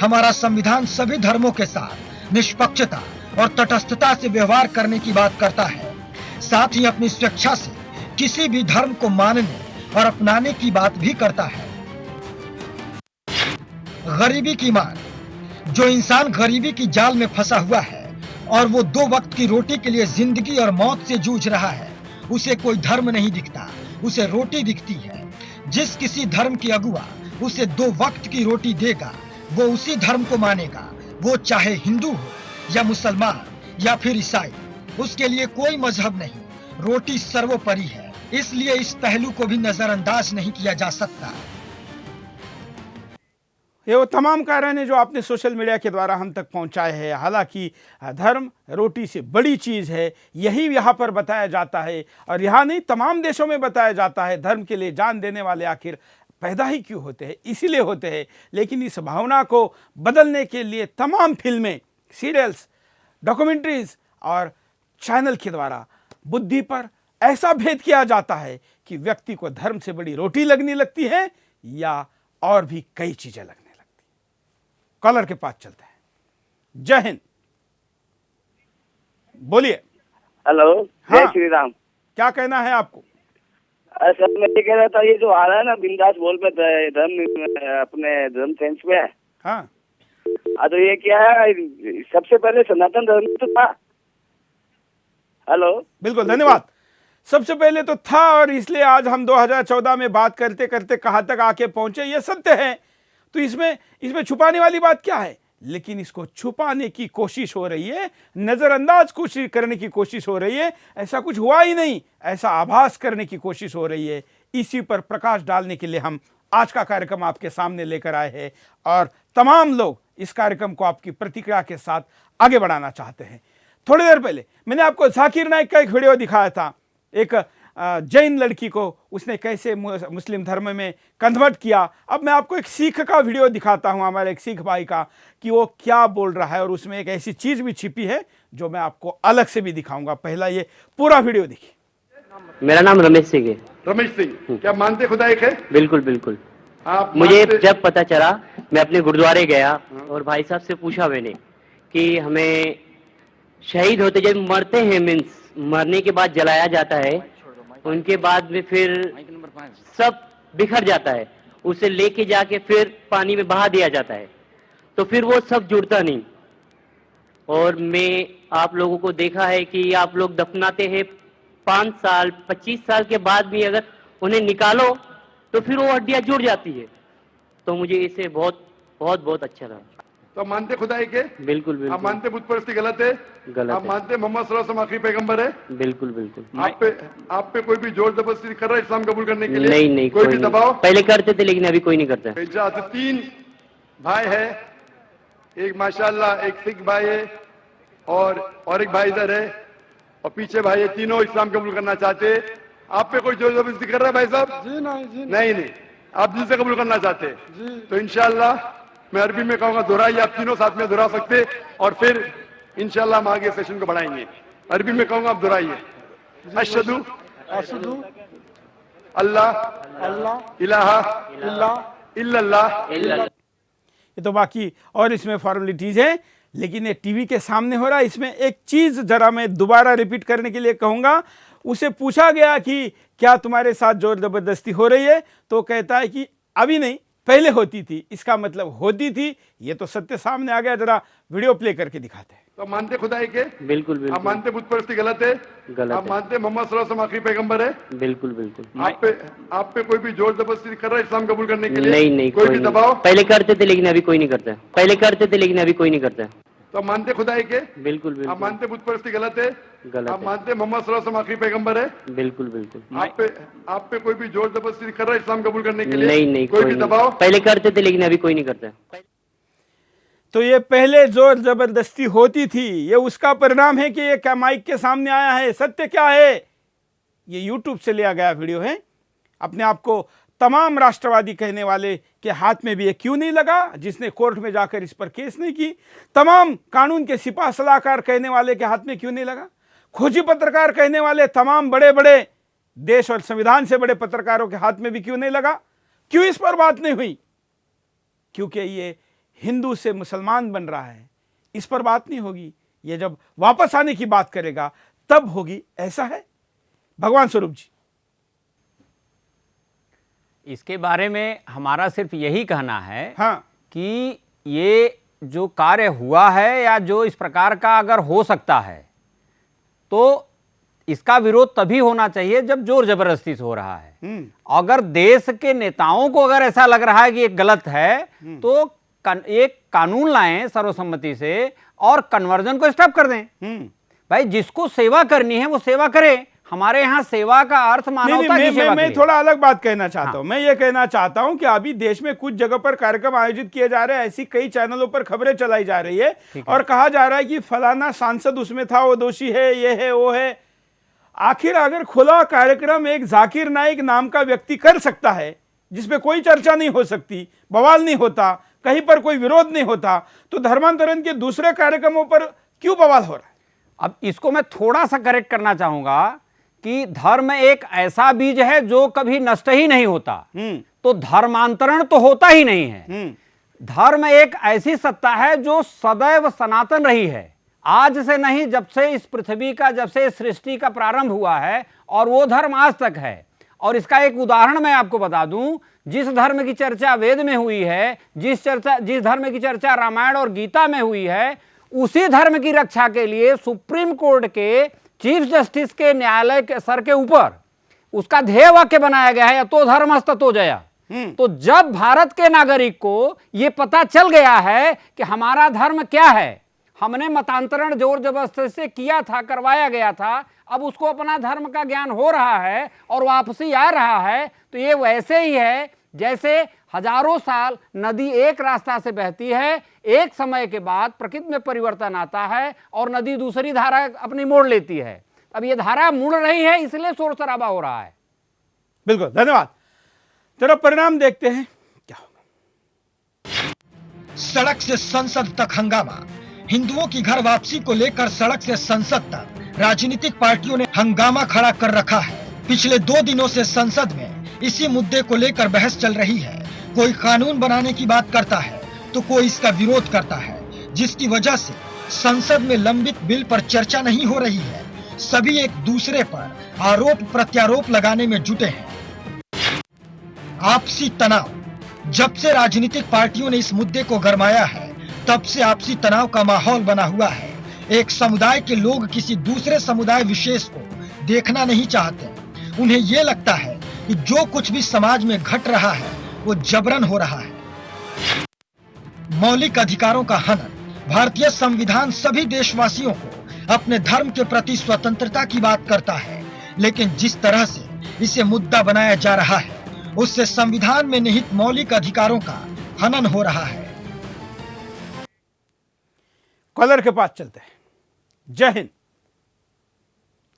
हमारा संविधान सभी धर्मों के साथ निष्पक्षता और तटस्थता से व्यवहार करने की बात करता है। साथ ही अपनी स्वेच्छा से किसी भी धर्म को मानने और अपनाने की बात भी करता है। गरीबी की मांग। जो इंसान गरीबी की जाल में फंसा हुआ है और वो 2 वक्त की रोटी के लिए जिंदगी और मौत से जूझ रहा है, उसे कोई धर्म नहीं दिखता, उसे रोटी दिखती है। जिस किसी धर्म की अगुआ उसे 2 वक्त की रोटी देगा, वो उसी धर्म को मानेगा, वो चाहे हिंदू हो या मुसलमान या फिर ईसाई। उसके लिए कोई मजहब नहीं, रोटी सर्वोपरि है। इसलिए इस पहलू को भी नजरअंदाज नहीं किया जा सकता। ये वो तमाम कारण है जो आपने सोशल मीडिया के द्वारा हम तक पहुंचाए हैं। हालांकि धर्म रोटी से बड़ी चीज़ है, यही यहाँ पर बताया जाता है और यहाँ नहीं तमाम देशों में बताया जाता है। धर्म के लिए जान देने वाले आखिर पैदा ही क्यों होते हैं? इसीलिए होते हैं। लेकिन इस भावना को बदलने के लिए तमाम फिल्में, सीरियल्स, डॉक्यूमेंट्रीज और चैनल के द्वारा बुद्धि पर ऐसा भेद किया जाता है कि व्यक्ति को धर्म से बड़ी रोटी लगने लगती है या और भी कई चीजें लगने लगती हैं। कॉलर के पास चलते हैं। जय हिंद। बोलिए। हेलो, हाँ। जय श्री राम। क्या कहना है आपको? सर मैं ये कह रहा था, ये जो आ रहा है ना बिंदास बोल पे धर्म, अपने धर्म सेंस पे। हाँ। तो ये क्या है, सबसे पहले सनातन धर्म तो था। हेलो, बिल्कुल, धन्यवाद। सबसे पहले तो था, और इसलिए आज हम 2014 में बात करते करते कहां तक आके पहुंचे, ये सत्य है। तो इसमें छुपाने वाली बात क्या है? लेकिन इसको छुपाने की कोशिश हो रही है, नजरअंदाज कोशिश करने की कोशिश हो रही है। ऐसा कुछ हुआ ही नहीं, ऐसा आभास करने की कोशिश हो रही है। इसी पर प्रकाश डालने के लिए हम आज का कार्यक्रम आपके सामने लेकर आए हैं, और तमाम लोग इस कार्यक्रम को आपकी प्रतिक्रिया के साथ आगे बढ़ाना चाहते हैं। थोड़ी देर पहले मैंने आपको जाकिर नाइक का एक वीडियो दिखाया था, एक जैन लड़की को उसने कैसे मुस्लिम धर्म में कन्वर्ट किया। अब मैं आपको एक सिख का वीडियो दिखाता हूं, हमारे एक सिख भाई का, कि वो क्या बोल रहा है, और उसमें एक ऐसी चीज भी छिपी है जो मैं आपको अलग से भी दिखाऊंगा। पहला ये पूरा वीडियो देखिए। मेरा नाम रमेश सिंह है। रमेश सिंह, क्या मानते खुदा एक है? बिल्कुल बिल्कुल। आप मुझे जब पता चला, मैं अपने गुरुद्वारे गया और भाई साहब से पूछा मैंने कि हमें शहीद होते जब मरते हैं, मीन्स मरने के बाद जलाया जाता है, उनके बाद में फिर सब बिखर जाता है, उसे लेके जाके फिर पानी में बहा दिया जाता है, तो फिर वो सब जुड़ता नहीं। और मैं आप लोगों को देखा है कि आप लोग दफनाते हैं 5 साल 25 साल के बाद भी अगर उन्हें निकालो तो फिर वो हड्डियां जुड़ जाती है। तो मुझे इसे बहुत बहुत बहुत अच्छा लगा। तो आप मानते खुदा एक है? बिल्कुल बिल्कुल। आप मानते बुत परस्ती गलत है? गलत आप है। मानते मोहम्मद सल्लल्लाहु अलैहि वसल्लम आखिरी पैगंबर है? बिल्कुल बिल्कुल। आप पे कोई भी जोर जबरदस्ती कर रहा है इस्लाम कबूल करने के लिए? नहीं नहीं, कोई भी नहीं। दबाव? पहले करते थे लेकिन अभी कोई नहीं करता। अच्छा, तो 3 भाई है, एक माशाल्लाह एक सिख भाई है, और एक भाई इधर है, और पीछे भाई है, तीनों इस्लाम कबूल करना चाहते हैं। आप पे कोई जोर जबरदस्ती कर रहा है भाई साहब? जी नहीं, नहीं, आप दिल से कबूल करना चाहते हैं। तो इंशाल्लाह मैं अरबी में कहूंगा दोहराइए, आप तीनों साथ में दोहरा सकते, और फिर इंशाल्लाह हम आगे सेशन को बढ़ाएंगे। अरबी में कहूंगा, आप दोहराइए। अशहदु अल्लाह इलाहा इल्लल्लाह। ये तो बाकी और इसमें फॉर्मेलिटीज है, लेकिन ये टीवी के सामने हो रहा है। इसमें एक चीज जरा मैं दोबारा रिपीट करने के लिए कहूंगा। उसे पूछा गया कि क्या तुम्हारे साथ जोर जबरदस्ती हो रही है, तो कहता है कि अभी नहीं, पहले होती थी। इसका मतलब होती थी, ये तो सत्य सामने आ गया। जरा वीडियो प्ले करके दिखाते हैं। तो मानते खुदा एक है? बिल्कुल बिल्कुल। आप मानते बुत परस्ती गलत है? गलत आप है। मानते मोहम्मद सल्लल्लाहु अलैहि वसल्लम आखिरी पैगंबर है? बिल्कुल बिल्कुल। आप पे कोई भी जोर जबरदस्ती कर रहा है इस्लाम कबूल करने के लिए? नहीं नहीं, कोई भी नहीं। दबाव? पहले करते थे लेकिन अभी कोई नहीं करता। पहले करते थे लेकिन अभी कोई नहीं करता। तो मानते खुदा एक है? बिल्कुल आप बिल्कुल। मानते बुत परस्ती गलत है? गलत आप है। मानते मोहम्मद सल्लल्लाहु अलैहि वसल्लम आखिरी पैगंबर है? बिल्कुल बिल्कुल। आप पे कोई भी जोर जबरदस्ती कर रहा है इस्लाम कबूल करने के लिए? नहीं नहीं, कोई भी नहीं। दबाव? पहले करते थे लेकिन अभी कोई नहीं करता। तो ये पहले जोर जबरदस्ती होती थी, ये उसका परिणाम है कि ये क्या माइक के सामने आया है। सत्य क्या है? ये यूट्यूब से लिया गया वीडियो है। अपने आप को तमाम राष्ट्रवादी कहने वाले के हाथ में भी ये क्यों नहीं लगा, जिसने कोर्ट में जाकर इस पर केस नहीं की? तमाम कानून के सिपा सलाहकार कहने वाले के हाथ में क्यों नहीं लगा? खोजी पत्रकार कहने वाले तमाम बड़े बड़े देश और संविधान से बड़े पत्रकारों के हाथ में भी क्यों नहीं लगा? क्यों इस पर बात नहीं हुई? क्योंकि ये हिंदू से मुसलमान बन रहा है, इस पर बात नहीं होगी। ये जब वापस आने की बात करेगा तब होगी। ऐसा है भगवान स्वरूप जी। इसके बारे में हमारा सिर्फ यही कहना है, हाँ, कि ये जो कार्य हुआ है या जो इस प्रकार का अगर हो सकता है, तो इसका विरोध तभी होना चाहिए जब जोर जबरदस्ती से हो रहा है। अगर देश के नेताओं को अगर ऐसा लग रहा है कि ये गलत है, तो एक कानून लाएं सर्वसम्मति से और कन्वर्जन को स्टॉप कर दें। भाई, जिसको सेवा करनी है वो सेवा करे। हमारे यहाँ सेवा का अर्थ मानवता की सेवा। मैं थोड़ा अलग बात कहना चाहता हूं। मैं ये कहना चाहता हूं कि अभी देश में कुछ जगह पर कार्यक्रम आयोजित किए जा रहे हैं, ऐसी कई चैनलों पर खबरें चलाई जा रही है और कहा जा रहा है कि फलाना सांसद उसमें था, वो दोषी है, ये है, वो है। आखिर अगर खुला कार्यक्रम एक जाकिर नाइक नाम का व्यक्ति कर सकता है, जिसपे कोई चर्चा नहीं हो सकती, बवाल नहीं होता, कहीं पर कोई विरोध नहीं होता, तो धर्मांतरण के दूसरे कार्यक्रमों पर क्यों बवाल हो रहा है? अब इसको मैं थोड़ा सा करेक्ट करना चाहूंगा कि धर्म एक ऐसा बीज है जो कभी नष्ट ही नहीं होता, तो धर्मांतरण तो होता ही नहीं है। धर्म एक ऐसी सत्ता है जो सदैव सनातन रही है, आज से नहीं, जब से इस पृथ्वी का, जब से इस सृष्टि का प्रारंभ हुआ है, और वो धर्म आज तक है। और इसका एक उदाहरण मैं आपको बता दूं, जिस धर्म की चर्चा वेद में हुई है, जिस धर्म की चर्चा रामायण और गीता में हुई है, उसी धर्म की रक्षा के लिए सुप्रीम कोर्ट के चीफ जस्टिस के न्यायालय के सर के ऊपर उसका ध्येय वाक्य बनाया गया है, तो धर्मस्थ तो जया। तो जब भारत के नागरिक को यह पता चल गया है कि हमारा धर्म क्या है, हमने मतांतरण जोर जबरदस्ती से किया था, करवाया गया था, अब उसको अपना धर्म का ज्ञान हो रहा है और वापसी आ रहा है, तो ये वैसे ही है जैसे हजारों साल नदी एक रास्ता से बहती है, एक समय के बाद प्रकृति में परिवर्तन आता है और नदी दूसरी धारा अपनी मोड़ लेती है। अब ये धारा मुड़ रही है, इसलिए शोर शराबा हो रहा है। बिल्कुल, धन्यवाद। चलो परिणाम देखते हैं क्या होगा। सड़क से संसद तक हंगामा। हिंदुओं की घर वापसी को लेकर सड़क से संसद तक राजनीतिक पार्टियों ने हंगामा खड़ा कर रखा है। पिछले 2 दिनों से संसद में इसी मुद्दे को लेकर बहस चल रही है। कोई कानून बनाने की बात करता है तो कोई इसका विरोध करता है, जिसकी वजह से संसद में लंबित बिल पर चर्चा नहीं हो रही है। सभी एक दूसरे पर आरोप प्रत्यारोप लगाने में जुटे हैं। आपसी तनाव। जब से राजनीतिक पार्टियों ने इस मुद्दे को गरमाया है, तब से आपसी तनाव का माहौल बना हुआ है। एक समुदाय के लोग किसी दूसरे समुदाय विशेष को देखना नहीं चाहते। उन्हें यह लगता है कि जो कुछ भी समाज में घट रहा है वो जबरन हो रहा है। मौलिक अधिकारों का हनन। भारतीय संविधान सभी देशवासियों को अपने धर्म के प्रति स्वतंत्रता की बात करता है, लेकिन जिस तरह से इसे मुद्दा बनाया जा रहा है, उससे संविधान में निहित मौलिक अधिकारों का हनन हो रहा है। कॉलर के पास चलते हैं। जय हिंद,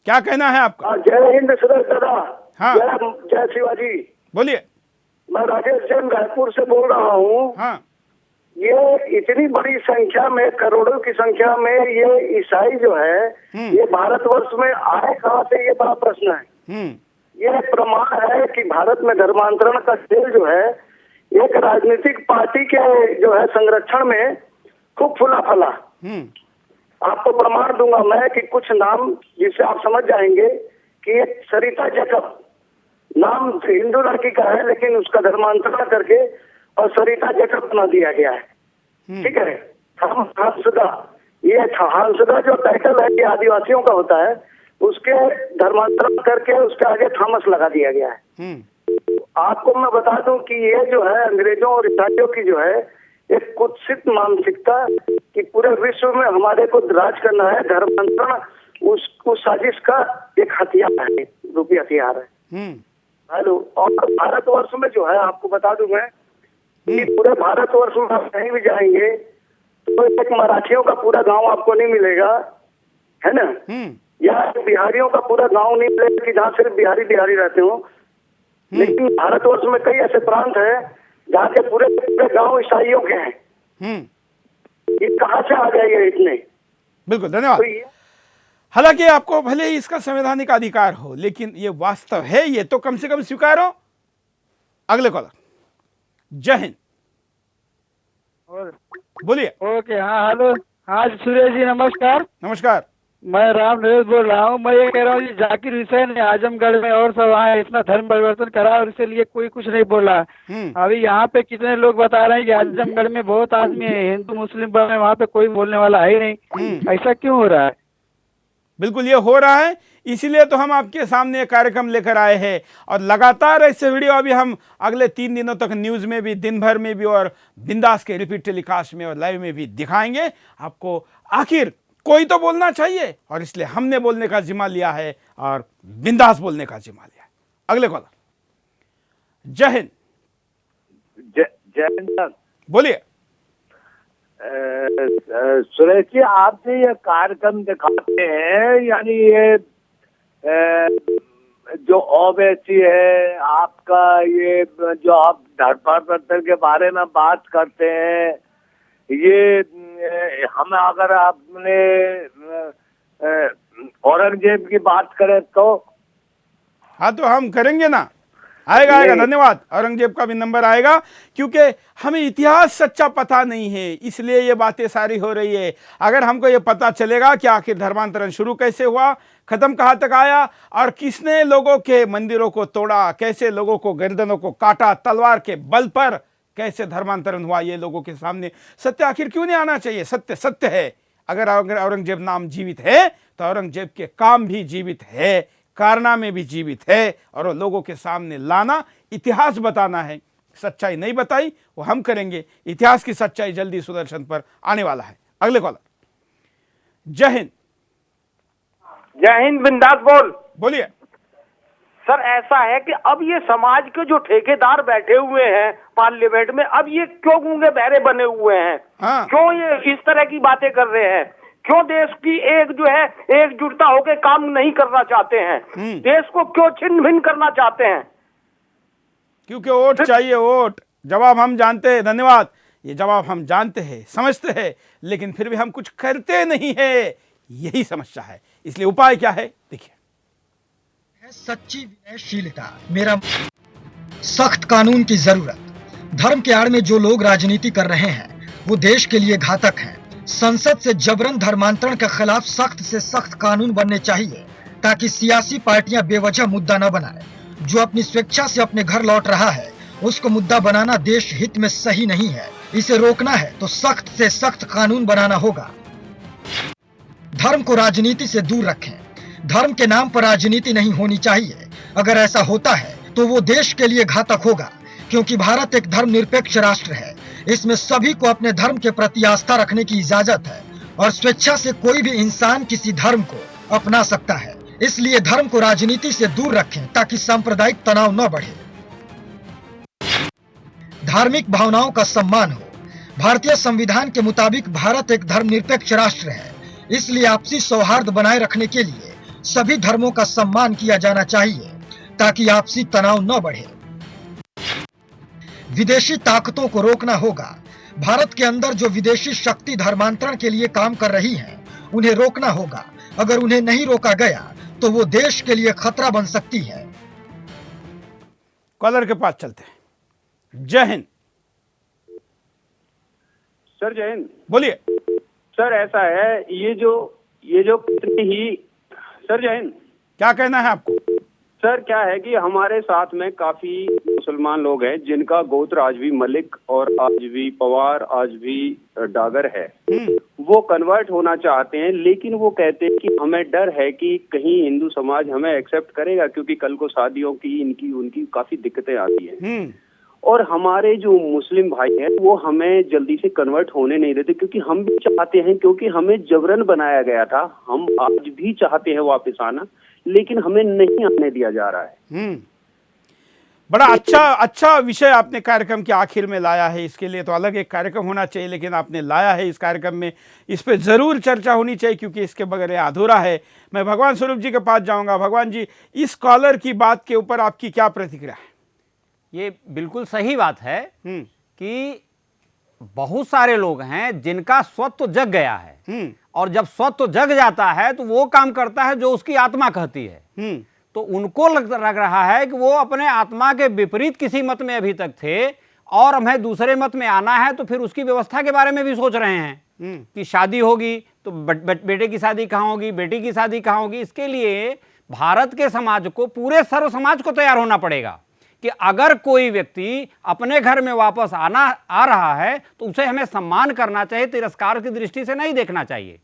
क्या कहना है आपका? जय हिंद सुरेश दादा। हाँ, जय शिवाजी। बोलिए। मैं राजेश जैन रायपुर से बोल रहा हूँ। हाँ, ये इतनी बड़ी संख्या में, करोड़ों की संख्या में ये ईसाई जो है, ये भारतवर्ष में आए कहाँ से, ये बड़ा प्रश्न है। ये प्रमाण है कि भारत में धर्मांतरण का खेल जो है एक राजनीतिक पार्टी के जो है संरक्षण में खूब फूला फला। आपको प्रमाण दूंगा मैं कि कुछ नाम जिससे आप समझ जाएंगे कि एक सरिता जैकब नाम हिंदू लड़की का है, लेकिन उसका धर्मांतरण करके और सरिता जैकब बना दिया गया है। ठीक है। हांसदा, ये हांसदा जो टाइटल है ये आदिवासियों का होता है, उसके धर्मांतरण करके उसके आगे थॉमस लगा दिया गया है। आपको मैं बता दूं कि ये जो है अंग्रेजों और ईसाइयों की जो है एक कुत्सित मानसिकता कि पूरे विश्व में हमारे को राज करना है, धर्मांतरण उस साजिश का एक हथियार है, रूपी हथियार है। हेलो। और भारतवर्ष में जो है आपको बता दूं मैं कि पूरे भारतवर्ष में आप कहीं भी जाएंगे तो एक मराठियों का पूरा गांव आपको नहीं मिलेगा, है ना, या बिहारियों का पूरा गांव नहीं मिलेगा कि जहाँ सिर्फ बिहारी बिहारी रहते हो। लेकिन भारतवर्ष में कई ऐसे प्रांत है जहाँ के पूरे गांव ईसाइयों के हैं। ये कहाँ से आ गए ये इतने? बिल्कुल, धन्यवाद। हालांकि आपको भले ही इसका संवैधानिक अधिकार हो, लेकिन ये वास्तव है, ये तो कम से कम स्वीकारो। अगले कॉलर। जय हिंद, बोलिए। ओके। हाँ, हेलो। हाँ सुरेश जी, नमस्कार। नमस्कार। मैं राम नरेश बोल रहा हूँ। मैं ये कह रहा हूँ जाकिर हुसैन ने आजमगढ़ में और सब वहाँ इतना धर्म परिवर्तन करा और इसलिए कोई कुछ नहीं बोला। अभी यहाँ पे कितने लोग बता रहे हैं कि आजमगढ़ में बहुत आदमी है हिंदू मुस्लिम में, वहाँ पे कोई बोलने वाला है ही नहीं। ऐसा क्यों हो रहा है? बिल्कुल ये हो रहा है, इसीलिए तो हम आपके सामने एक कार्यक्रम लेकर आए हैं और लगातार ऐसे वीडियो अभी हम अगले 3 दिनों तक न्यूज में भी, दिन भर में भी और बिंदास के रिपीट टेलीकास्ट में और लाइव में भी दिखाएंगे आपको। आखिर कोई तो बोलना चाहिए और इसलिए हमने बोलने का जिम्मा लिया है और बिंदास बोलने का जिम्मा लिया है। अगले कॉलर। जय हिंद। जय हिंद, बोलिए। सुरेश जी, आप जो ये कार्यक्रम दिखाते हैं, यानी ये जो ओवैसी है आपका, ये जो आप धर्म परिवर्तन के बारे में बात करते हैं, ये हम अगर आपने औरंगजेब की बात करें तो? हाँ, तो हम करेंगे ना। आएगा आएगा, धन्यवाद। औरंगजेब का भी नंबर आएगा, क्योंकि हमें इतिहास सच्चा पता नहीं है, इसलिए ये बातें सारी हो रही है। अगर हमको ये पता चलेगा कि आखिर धर्मांतरण शुरू कैसे हुआ, खत्म कहाँ तक आया, और किसने लोगों के मंदिरों को तोड़ा, कैसे लोगों को गर्दनों को काटा, तलवार के बल पर कैसे धर्मांतरण हुआ, ये लोगों के सामने सत्य आखिर क्यों नहीं आना चाहिए? सत्य सत्य है। अगर औरंगजेब नाम जीवित है तो औरंगजेब के काम भी जीवित है, कारनामे भी जीवित है, और लोगों के सामने लाना, इतिहास बताना है। सच्चाई नहीं बताई वो हम करेंगे, इतिहास की सच्चाई जल्दी सुदर्शन पर आने वाला है। अगले कॉलर। जय हिंद। जय हिंद, बिंदास बोल। बोलिए सर, ऐसा है कि अब ये समाज के जो ठेकेदार बैठे हुए हैं पार्लियामेंट में, अब ये क्यों गूंगे बहरे बने हुए हैं? क्यों ये इस तरह की बातें कर रहे हैं? क्यों देश की एक जो है एकजुटता होकर काम नहीं करना चाहते हैं? देश को क्यों छिन्न भिन्न करना चाहते हैं? क्योंकि वोट चाहिए, वोट। जवाब हम जानते हैं, धन्यवाद। ये जवाब हम जानते हैं, समझते हैं, लेकिन फिर भी हम कुछ करते नहीं है, यही समस्या है। इसलिए उपाय क्या है, देखिए। सच्ची विनयशीलता, मेरा सख्त कानून की जरूरत। धर्म के आड़ में जो लोग राजनीति कर रहे हैं वो देश के लिए घातक हैं। संसद से जबरन धर्मांतरण के खिलाफ सख्त से सख्त कानून बनने चाहिए, ताकि सियासी पार्टियां बेवजह मुद्दा न बनाए। जो अपनी स्वेच्छा से अपने घर लौट रहा है उसको मुद्दा बनाना देश हित में सही नहीं है। इसे रोकना है तो सख्त से सख्त कानून बनाना होगा। धर्म को राजनीति से दूर रखें। धर्म के नाम पर राजनीति नहीं होनी चाहिए। अगर ऐसा होता है तो वो देश के लिए घातक होगा, क्योंकि भारत एक धर्मनिरपेक्ष राष्ट्र है। इसमें सभी को अपने धर्म के प्रति आस्था रखने की इजाजत है, और स्वेच्छा से कोई भी इंसान किसी धर्म को अपना सकता है। इसलिए धर्म को राजनीति से दूर रखें, ताकि सांप्रदायिक तनाव न बढ़े। धार्मिक भावनाओं का सम्मान हो। भारतीय संविधान के मुताबिक भारत एक धर्मनिरपेक्ष राष्ट्र है, इसलिए आपसी सौहार्द बनाए रखने के लिए सभी धर्मों का सम्मान किया जाना चाहिए, ताकि आपसी तनाव न बढ़े। विदेशी ताकतों को रोकना होगा। भारत के अंदर जो विदेशी शक्ति धर्मांतरण के लिए काम कर रही हैं, उन्हें रोकना होगा। अगर उन्हें नहीं रोका गया तो वो देश के लिए खतरा बन सकती है। कॉलर के पास चलते हैं। जय हिंद। सर जय हिंद। बोलिए सर। ऐसा है, ये जो कितने ही, सर जय हिंद। क्या कहना है आपको? सर क्या है कि हमारे साथ में काफी मुसलमान लोग हैं जिनका गोत्र आज भी मलिक और आज भी पवार, आज भी डागर है। वो कन्वर्ट होना चाहते हैं, लेकिन वो कहते हैं कि हमें डर है कि कहीं हिंदू समाज हमें एक्सेप्ट करेगा, क्योंकि कल को शादियों की इनकी उनकी काफी दिक्कतें आती हैं। और हमारे जो मुस्लिम भाई हैं वो हमें जल्दी से कन्वर्ट होने नहीं देते, क्योंकि हम भी चाहते हैं, क्योंकि हमें जबरन बनाया गया था। हम आज भी चाहते हैं वापस आना, लेकिन हमें नहीं आने दिया जा रहा है। बड़ा अच्छा विषय आपने कार्यक्रम के आखिर में लाया है। इसके लिए तो अलग एक कार्यक्रम होना चाहिए, लेकिन आपने लाया है इस कार्यक्रम में। इस पे जरूर चर्चा होनी चाहिए, क्योंकि इसके बगैर ये अधूरा है। मैं भगवान स्वरूप जी के पास जाऊंगा। भगवान जी, इस कॉलर की बात के ऊपर आपकी क्या प्रतिक्रिया है? ये बिल्कुल सही बात है कि बहुत सारे लोग हैं जिनका स्वत्व जग गया है, और जब स्वत्व जग जाता है तो वो काम करता है जो उसकी आत्मा कहती है। तो उनको लग रहा है कि वो अपने आत्मा के विपरीत किसी मत में अभी तक थे, और हमें दूसरे मत में आना है, तो फिर उसकी व्यवस्था के बारे में भी सोच रहे हैं कि शादी होगी तो बेटे की शादी कहाँ होगी, बेटी की शादी कहाँ होगी। इसके लिए भारत के समाज को, पूरे सर्व समाज को तैयार होना पड़ेगा कि अगर कोई व्यक्ति अपने घर में वापस आ रहा है तो उसे हमें सम्मान करना चाहिए, तिरस्कार की दृष्टि से नहीं देखना चाहिए।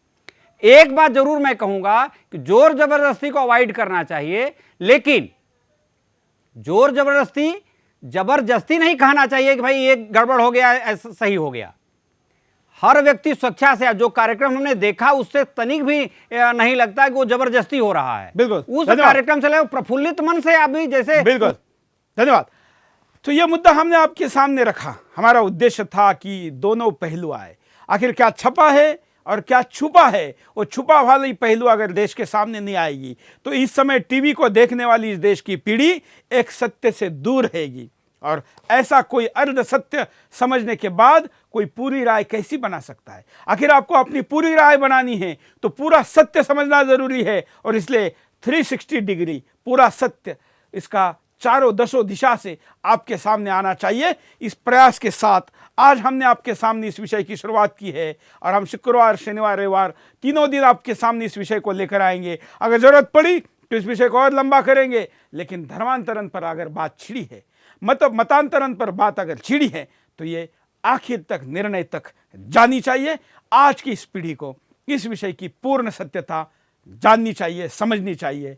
एक बात जरूर मैं कहूंगा कि जोर जबरदस्ती को अवॉइड करना चाहिए, लेकिन जोर जबरदस्ती नहीं कहना चाहिए कि भाई ये गड़बड़ हो गया, ऐसा सही हो गया। हर व्यक्ति स्वेच्छा से, जो कार्यक्रम हमने देखा उससे तनिक भी नहीं लगता कि वो जबरदस्ती हो रहा है। बिल्कुल उस कार्यक्रम से प्रफुल्लित मन से अभी जैसे। बिल्कुल धन्यवाद। तो यह मुद्दा हमने आपके सामने रखा। हमारा उद्देश्य था कि दोनों पहलू आए। आखिर क्या छपा है और क्या छुपा है। वो छुपा वाली पहलू अगर देश के सामने नहीं आएगी तो इस समय टीवी को देखने वाली इस देश की पीढ़ी एक सत्य से दूर रहेगी, और ऐसा कोई अर्ध सत्य समझने के बाद कोई पूरी राय कैसी बना सकता है। आखिर आपको अपनी पूरी राय बनानी है तो पूरा सत्य समझना जरूरी है, और इसलिए 360 डिग्री पूरा सत्य इसका चारों दसों दिशा से आपके सामने आना चाहिए। इस प्रयास के साथ आज हमने आपके सामने इस विषय की शुरुआत की है और हम शुक्रवार, शनिवार, रविवार तीनों दिन आपके सामने इस विषय को लेकर आएंगे। अगर जरूरत पड़ी तो इस विषय को और लंबा करेंगे, लेकिन धर्मांतरण पर अगर बात छिड़ी है, मतांतरण पर बात अगर छिड़ी है, तो ये आखिर तक, निर्णय तक जानी चाहिए। आज की इस पीढ़ी को इस विषय की पूर्ण सत्यता जाननी चाहिए, समझनी चाहिए।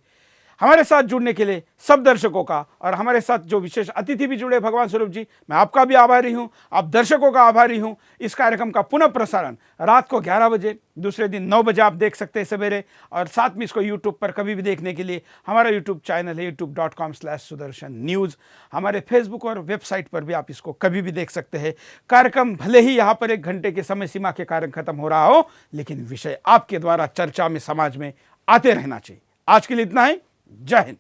हमारे साथ जुड़ने के लिए सब दर्शकों का और हमारे साथ जो विशेष अतिथि भी जुड़े, भगवान स्वरूप जी, मैं आपका भी आभारी हूं, आप दर्शकों का आभारी हूं। इस कार्यक्रम का पुनः प्रसारण रात को 11 बजे, दूसरे दिन 9 बजे आप देख सकते हैं सवेरे, और साथ में इसको यूट्यूब पर कभी भी देखने के लिए हमारा यूट्यूब चैनल है youtube.com/sudarshan news। हमारे फेसबुक और वेबसाइट पर भी आप इसको कभी भी देख सकते हैं। कार्यक्रम भले ही यहाँ पर 1 घंटे के समय सीमा के कारण खत्म हो रहा हो, लेकिन विषय आपके द्वारा चर्चा में, समाज में आते रहना चाहिए। आज के लिए इतना ही। जय हिंद।